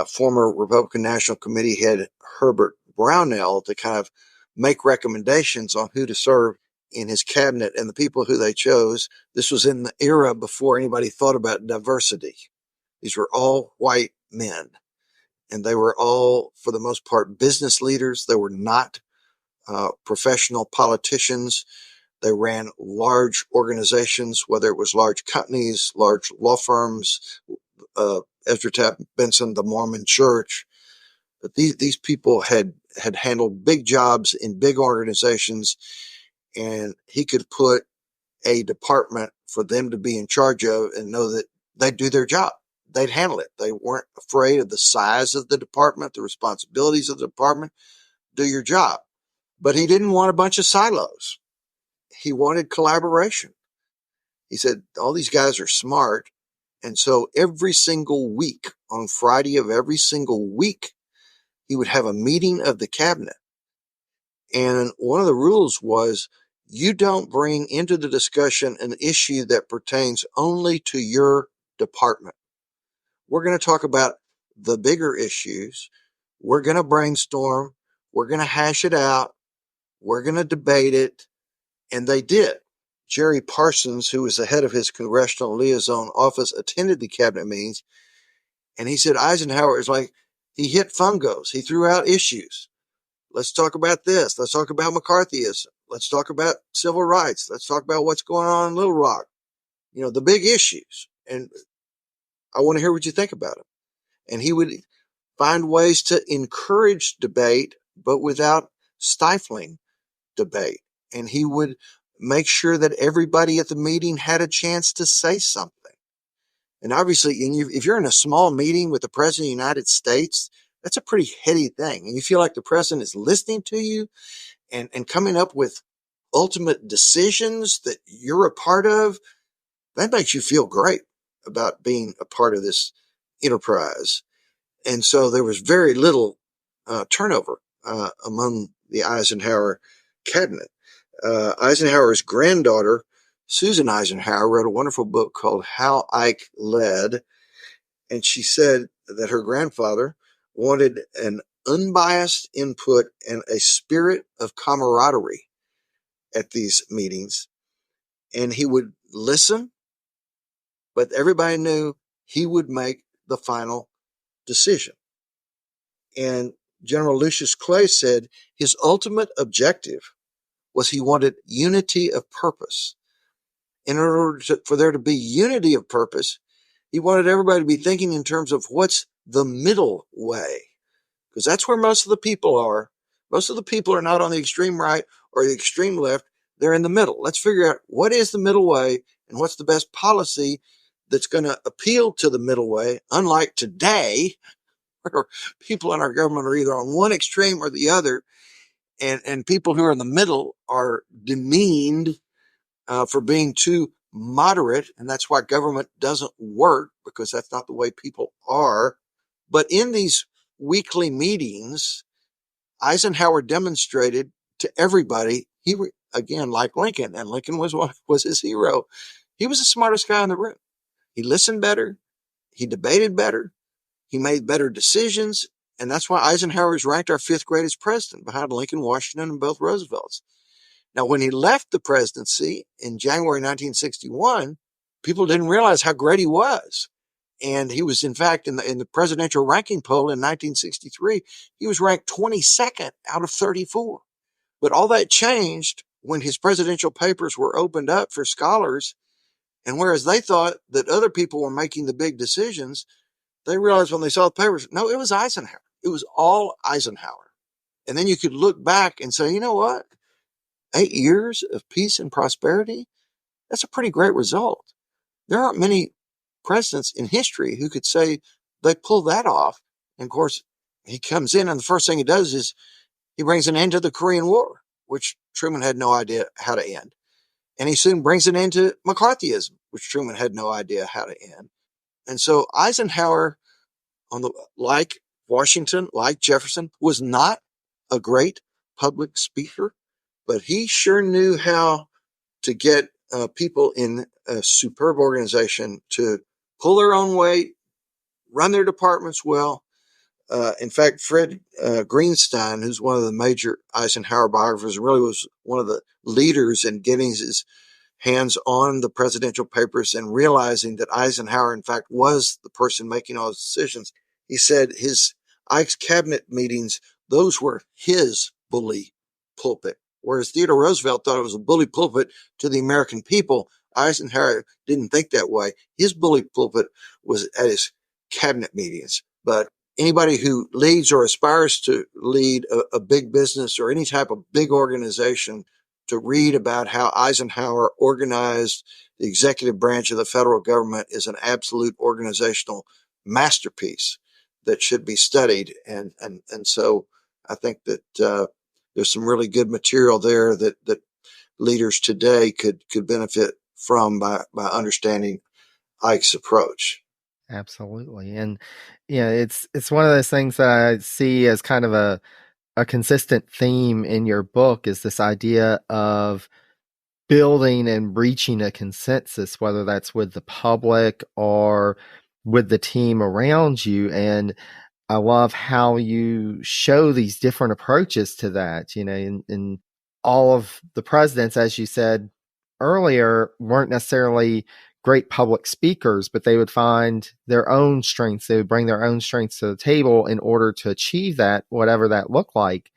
former Republican National Committee head Herbert Brownell to kind of make recommendations on who to serve in his cabinet and the people who they chose. This was in the era before anybody thought about diversity. These were all white men, and they were all, for the most part, business leaders. They were not professional politicians. They ran large organizations, whether it was large companies, large law firms, Ezra Taft Benson, the Mormon Church. But these people had handled big jobs in big organizations, and he could put a department for them to be in charge of and know that they'd do their job. They'd handle it. They weren't afraid of the size of the department, the responsibilities of the department. Do your job. But he didn't want a bunch of silos. He wanted collaboration. He said, all these guys are smart. And so every single week, on Friday of every single week, he would have a meeting of the cabinet. And one of the rules was you don't bring into the discussion an issue that pertains only to your department. We're going to talk about the bigger issues. We're going to brainstorm. We're going to hash it out. We're going to debate it. And they did. Jerry Parsons, who was the head of his congressional liaison office, attended the cabinet meetings. And he said Eisenhower is like, he hit fungos. He threw out issues. Let's talk about this. Let's talk about McCarthyism. Let's talk about civil rights. Let's talk about what's going on in Little Rock. The big issues. And I want to hear what you think about it. And he would find ways to encourage debate, but without stifling debate. And he would make sure that everybody at the meeting had a chance to say something. And obviously, if you're in a small meeting with the President of the United States, that's a pretty heady thing. And you feel like the President is listening to you and coming up with ultimate decisions that you're a part of. That makes you feel great about being a part of this enterprise. And so there was very little turnover among the Eisenhower cabinet. Eisenhower's granddaughter, Susan Eisenhower, wrote a wonderful book called How Ike Led. And she said that her grandfather wanted an unbiased input and a spirit of camaraderie at these meetings. And he would listen, but everybody knew he would make the final decision. And General Lucius Clay said his ultimate objective was he wanted unity of purpose. In order for there to be unity of purpose, he wanted everybody to be thinking in terms of what's the middle way, because that's where most of the people are. Most of the people are not on the extreme right or the extreme left. They're in the middle. Let's figure out what is the middle way and what's the best policy that's going to appeal to the middle way, unlike today, where people in our government are either on one extreme or the other, and people who are in the middle are demeaned for being too moderate, and that's why government doesn't work, because that's not the way people are. But in these weekly meetings, Eisenhower demonstrated to everybody, again, like Lincoln, and Lincoln was his hero. He was the smartest guy in the room. He listened better. He debated better. He made better decisions. And that's why Eisenhower is ranked our fifth greatest president, behind Lincoln, Washington, and both Roosevelts. Now, when he left the presidency in January 1961, people didn't realize how great he was. And he was, in fact, in the presidential ranking poll in 1963, he was ranked 22nd out of 34. But all that changed when his presidential papers were opened up for scholars. And whereas they thought that other people were making the big decisions, they realized when they saw the papers, no, it was Eisenhower. It was all Eisenhower. And then you could look back and say, you know what? 8 years of peace and prosperity, that's a pretty great result. There aren't many presidents in history who could say they pulled that off. And of course, he comes in, and the first thing he does is he brings an end to the Korean War, which Truman had no idea how to end. And he soon brings an end to McCarthyism, which Truman had no idea how to end. And so Eisenhower, like Washington, like Jefferson, was not a great public speaker, but he sure knew how to get people in a superb organization to pull their own weight, run their departments well. In fact, Fred Greenstein, who's one of the major Eisenhower biographers, really was one of the leaders in getting his hands on the presidential papers and realizing that Eisenhower, in fact, was the person making all his decisions. He said his Ike's cabinet meetings, those were his bully pulpit. Whereas Theodore Roosevelt thought it was a bully pulpit to the American people, Eisenhower didn't think that way. His bully pulpit was at his cabinet meetings. But anybody who leads or aspires to lead a big business or any type of big organization, to read about how Eisenhower organized the executive branch of the federal government is an absolute organizational masterpiece that should be studied. And so I think that there's some really good material there that leaders today could benefit from by understanding Ike's approach. Absolutely. And it's one of those things that I see as kind of a consistent theme in your book is this idea of building and reaching a consensus, whether that's with the public or with the team around you. And I love how you show these different approaches to that. And all of the presidents, as you said earlier, weren't necessarily great public speakers, but they would find their own strengths. They would bring their own strengths to the table in order to achieve that, whatever that looked like.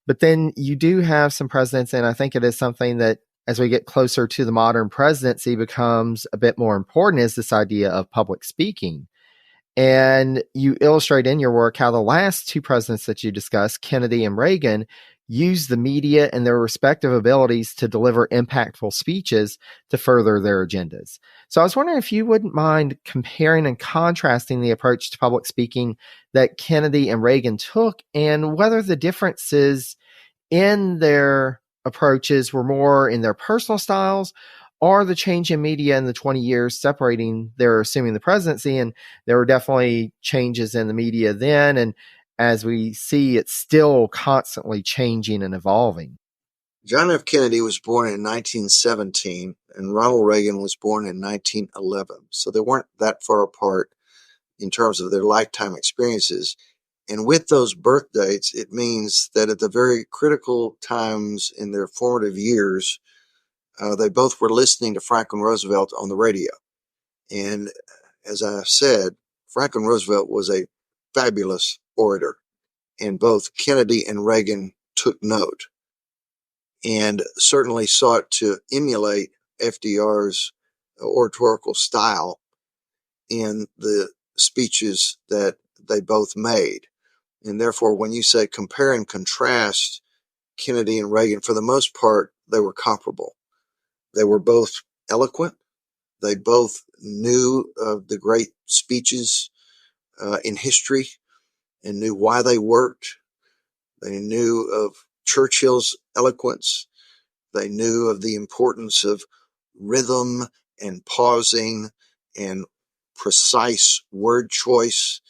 But then you do have some presidents, and I think it is something that as we get closer to the modern presidency becomes a bit more important, is this idea of public speaking. And you illustrate in your work how the last two presidents that you discussed, Kennedy and Reagan, used the media and their respective abilities to deliver impactful speeches to further their agendas. So I was wondering if you wouldn't mind comparing and contrasting the approach to public speaking that Kennedy and Reagan took, and whether the differences in their approaches were more in their personal styles or the change in media in the 20 years separating their assuming the presidency. And there were definitely changes in the media then. And as we see, it's still constantly changing and evolving. John F. Kennedy was born in 1917 and Ronald Reagan was born in 1911. So they weren't that far apart in terms of their lifetime experiences. And with those birth dates, it means that at the very critical times in their formative years, they both were listening to Franklin Roosevelt on the radio. And as I said, Franklin Roosevelt was a fabulous orator, and both Kennedy and Reagan took note and certainly sought to emulate FDR's oratorical style in the speeches that they both made. And therefore, when you say compare and contrast Kennedy and Reagan, for the most part, they were comparable. They were both eloquent. They both knew of the great speeches in history and knew why they worked. They knew of Churchill's eloquence. They knew of the importance of rhythm and pausing and precise word choice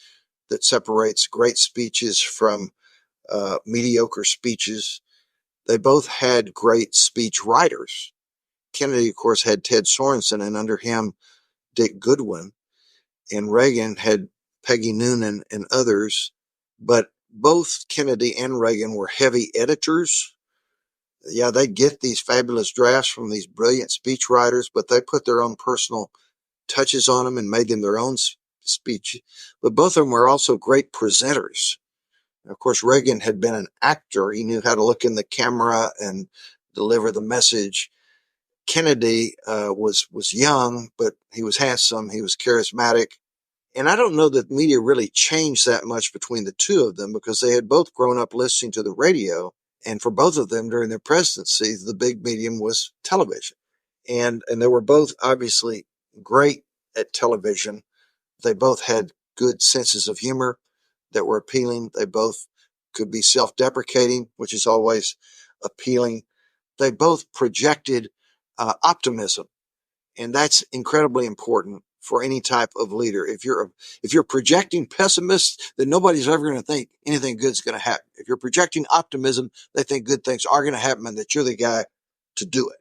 that separates great speeches from mediocre speeches. They both had great speech writers. Kennedy, of course, had Ted Sorensen, and under him, Dick Goodwin. And Reagan had Peggy Noonan and others. But both Kennedy and Reagan were heavy editors. Yeah, they'd get these fabulous drafts from these brilliant speech writers, but they put their own personal touches on them and made them their own speech. But both of them were also great presenters. Of course, Reagan had been an actor. He knew how to look in the camera and deliver the message. Kennedy was young, but he was handsome. He was charismatic. And I don't know that media really changed that much between the two of them because they had both grown up listening to the radio. And for both of them during their presidency, the big medium was television. And they were both obviously great at television. They both had good senses of humor that were appealing. They both could be self-deprecating, which is always appealing. They both projected optimism, and that's incredibly important for any type of leader. If you're projecting pessimist, then nobody's ever going to think anything good is going to happen. If you're projecting optimism, they think good things are going to happen and that you're the guy to do it.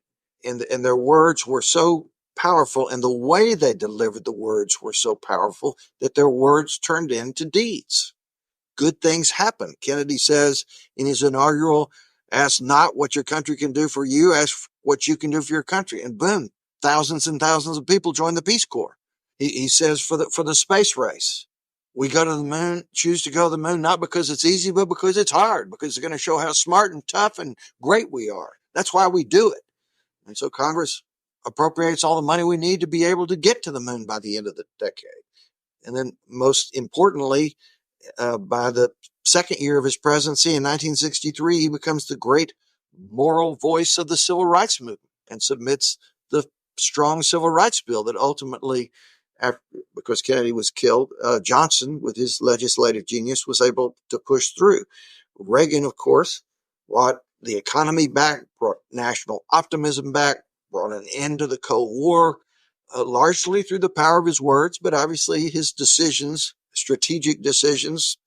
And their words were so powerful, and the way they delivered the words were so powerful that their words turned into deeds. Good things happen. Kennedy says in his inaugural, ask not what your country can do for you, ask what you can do for your country. And boom, thousands and thousands of people join the Peace Corps. He says for the space race, we go to the moon, choose to go to the moon, not because it's easy, but because it's hard, because it's going to show how smart and tough and great we are. That's why we do it. And so Congress appropriates all the money we need to be able to get to the moon by the end of the decade. And then most importantly, by the second year of his presidency in 1963, he becomes the great moral voice of the civil rights movement and submits the strong civil rights bill that ultimately, after, because Kennedy was killed, Johnson, with his legislative genius, was able to push through. Reagan, of course, brought the economy back, brought national optimism back, brought an end to the Cold War, largely through the power of his words, but obviously his decisions, strategic decisions,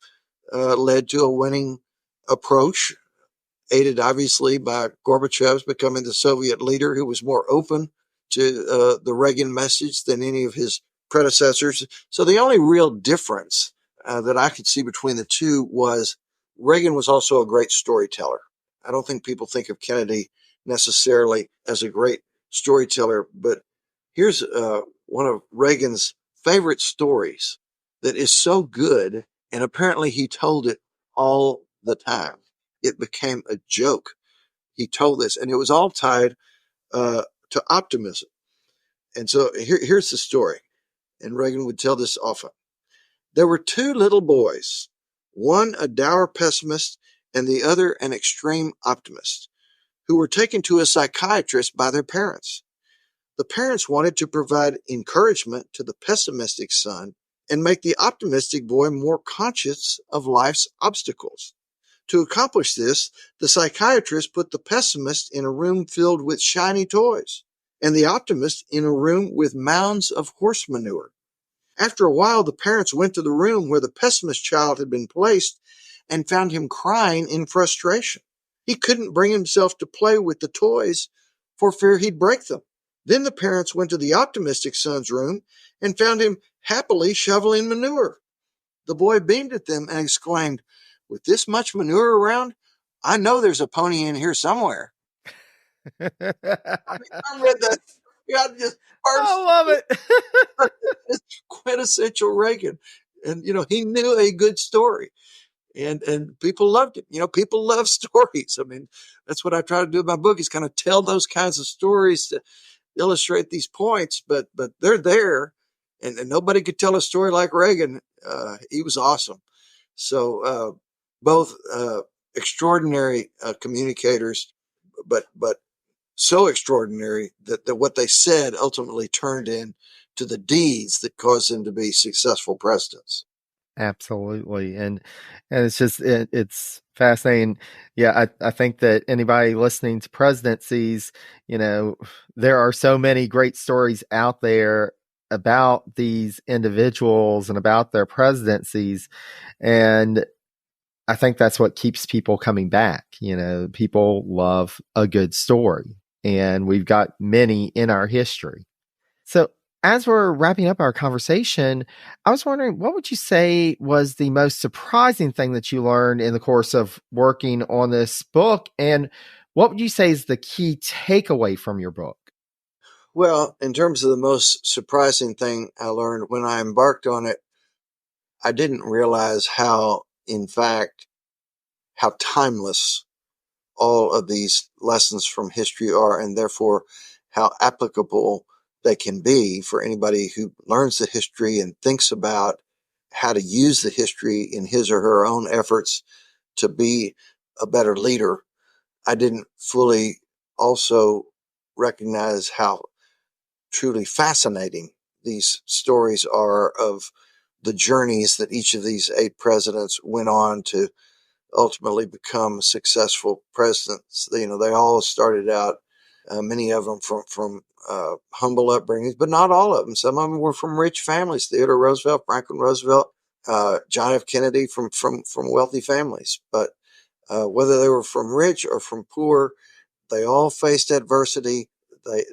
led to a winning approach, aided obviously by Gorbachev's becoming the Soviet leader who was more open to the Reagan message than any of his predecessors. So the only real difference that I could see between the two was Reagan was also a great storyteller. I don't think people think of Kennedy necessarily as a great storyteller, but here's one of Reagan's favorite stories that is so good, and apparently he told it all the time. It became a joke. He told this, and it was all tied to optimism. And so here's the story, and Reagan would tell this often. There were two little boys, one a dour pessimist and the other an extreme optimist, who were taken to a psychiatrist by their parents. The parents wanted to provide encouragement to the pessimistic son and make the optimistic boy more conscious of life's obstacles. To accomplish this, the psychiatrist put the pessimist in a room filled with shiny toys and the optimist in a room with mounds of horse manure. After a while, the parents went to the room where the pessimist child had been placed and found him crying in frustration. He couldn't bring himself to play with the toys for fear he'd break them. Then the parents went to the optimistic son's room and found him happily shoveling manure. The boy beamed at them and exclaimed, with this much manure around, I know there's a pony in here somewhere. I mean, I read that. I just I burst. love it. It's quintessential Reagan. And, he knew a good story. And people loved it. People love stories. I mean, that's what I try to do in my book is kind of tell those kinds of stories to illustrate these points, but they're there. And nobody could tell a story like Reagan. He was awesome. So both extraordinary communicators, but so extraordinary that what they said ultimately turned into the deeds that caused them to be successful presidents. Absolutely. And it's just it's fascinating. Yeah, I think that anybody listening to presidencies, there are so many great stories out there about these individuals and about their presidencies. And I think that's what keeps people coming back. People love a good story, and we've got many in our history. So, as we're wrapping up our conversation, I was wondering, what would you say was the most surprising thing that you learned in the course of working on this book? And what would you say is the key takeaway from your book? Well, in terms of the most surprising thing I learned when I embarked on it, I didn't realize in fact, how timeless all of these lessons from history are, and therefore how applicable they can be for anybody who learns the history and thinks about how to use the history in his or her own efforts to be a better leader. I didn't fully also recognize how truly fascinating these stories are of the journeys that each of these 8 presidents went on to ultimately become successful presidents. They all started out, many of them from humble upbringings, but not all of them. Some of them were from rich families. Theodore Roosevelt, Franklin Roosevelt, John F. Kennedy from wealthy families. But whether they were from rich or from poor, they all faced adversity.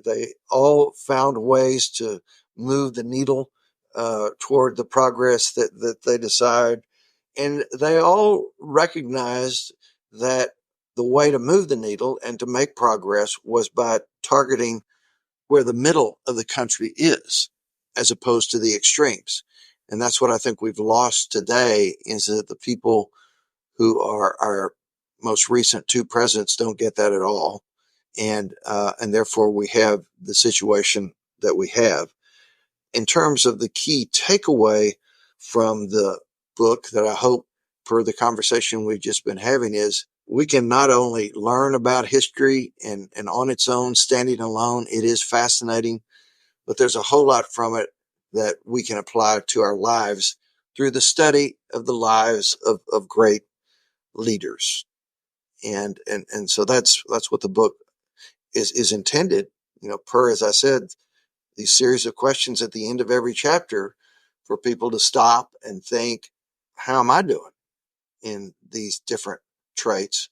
They all found ways to move the needle toward the progress that they desired. And they all recognized that the way to move the needle and to make progress was by targeting where the middle of the country is, as opposed to the extremes. And that's what I think we've lost today, is that the people who are our most recent 2 presidents don't get that at all. And therefore we have the situation that we have. In terms of the key takeaway from the book that I hope, per the conversation we've just been having, is we can not only learn about history and on its own, standing alone, it is fascinating, but there's a whole lot from it that we can apply to our lives through the study of the lives of great leaders. And so that's what the book is intended, per, as I said, these series of questions at the end of every chapter, for people to stop and think, how am I doing in these different traits?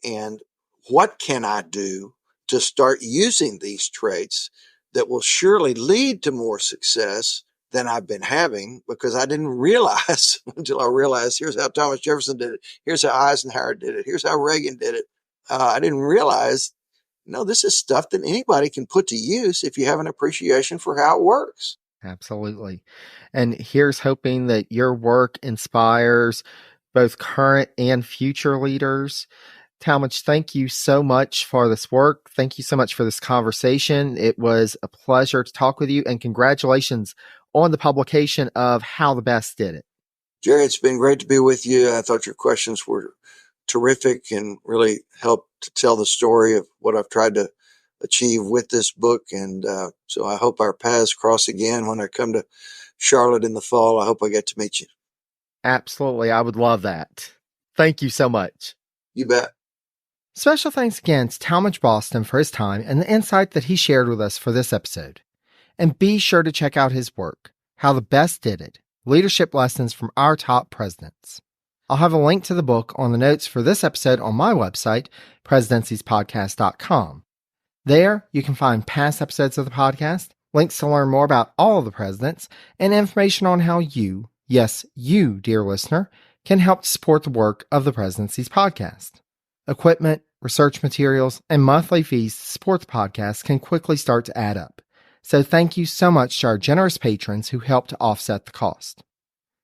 And what can I do to start using these traits that will surely lead to more success than I've been having? Because I didn't realize until I realized, here's how Thomas Jefferson did it. Here's how Eisenhower did it. Here's how Reagan did it. I didn't realize, this is stuff that anybody can put to use if you have an appreciation for how it works. Absolutely. And here's hoping that your work inspires both current and future leaders. Talmage, thank you so much for this work. Thank you so much for this conversation. It was a pleasure to talk with you, and congratulations on the publication of How the Best Did It. Jerry, it's been great to be with you. I thought your questions were terrific and really helped to tell the story of what I've tried to achieve with this book. And so I hope our paths cross again when I come to Charlotte in the fall. I hope I get to meet you. Absolutely. I would love that. Thank you so much. You bet. Special thanks again to Talmage Boston for his time and the insight that he shared with us for this episode. And be sure to check out his work, How the Best Did It, Leadership Lessons from Our Top Presidents. I'll have a link to the book on the notes for this episode on my website, presidenciespodcast.com. There, you can find past episodes of the podcast, links to learn more about all of the presidents, and information on how you, yes, you, dear listener, can help support the work of the Presidency's podcast. Equipment, research materials, and monthly fees to support the podcast can quickly start to add up. So thank you so much to our generous patrons who help to offset the cost.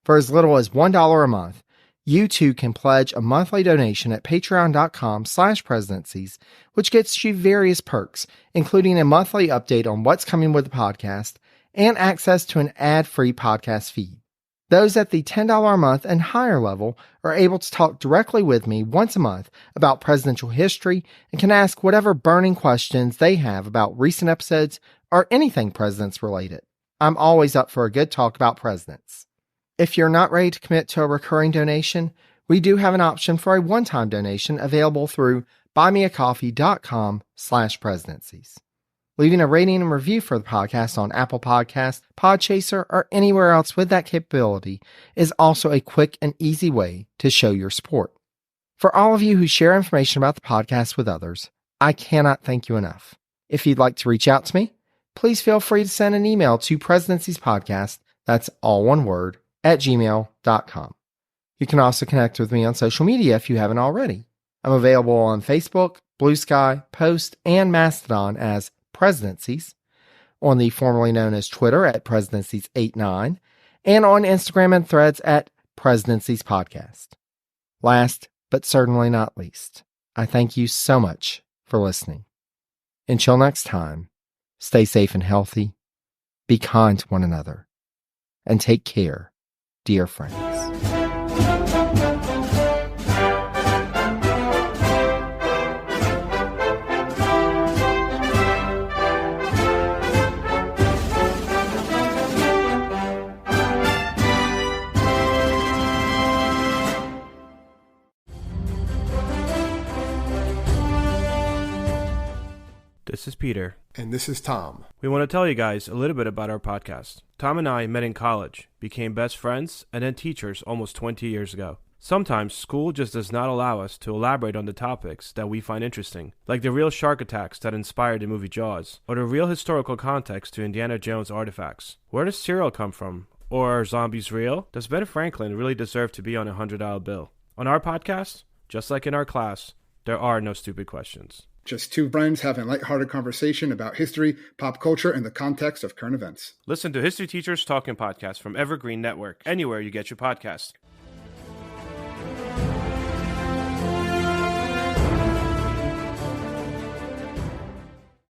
For as little as $1 a month, you too can pledge a monthly donation at patreon.com/presidencies, which gets you various perks, including a monthly update on what's coming with the podcast and access to an ad-free podcast feed. Those at the $10 a month and higher level are able to talk directly with me once a month about presidential history and can ask whatever burning questions they have about recent episodes or anything presidents related. I'm always up for a good talk about presidents. If you're not ready to commit to a recurring donation, we do have an option for a one-time donation available through buymeacoffee.com/presidencies. Leaving a rating and review for the podcast on Apple Podcasts, Podchaser, or anywhere else with that capability is also a quick and easy way to show your support. For all of you who share information about the podcast with others, I cannot thank you enough. If you'd like to reach out to me, please feel free to send an email to presidenciespodcast, that's all one word, @gmail.com. You can also connect with me on social media if you haven't already. I'm available on Facebook, Blue Sky, Post, and Mastodon as Presidencies, on the formerly known as Twitter at Presidencies89, and on Instagram and Threads at Presidencies Podcast. Last, but certainly not least, I thank you so much for listening. Until next time, Stay safe and healthy. Be kind to one another. And take care, dear friends. This is Peter. And this is Tom. We want to tell you guys a little bit about our podcast. Tom and I met in college, became best friends, and then teachers almost 20 years ago. Sometimes school just does not allow us to elaborate on the topics that we find interesting, like the real shark attacks that inspired the movie Jaws, or the real historical context to Indiana Jones artifacts. Where does cereal come from? Or are zombies real? Does Ben Franklin really deserve to be on a $100 bill? On our podcast, just like in our class, there are no stupid questions. Just two friends having a lighthearted conversation about history, pop culture, and the context of current events. Listen to History Teachers Talking Podcast from Evergreen Network, anywhere you get your podcasts.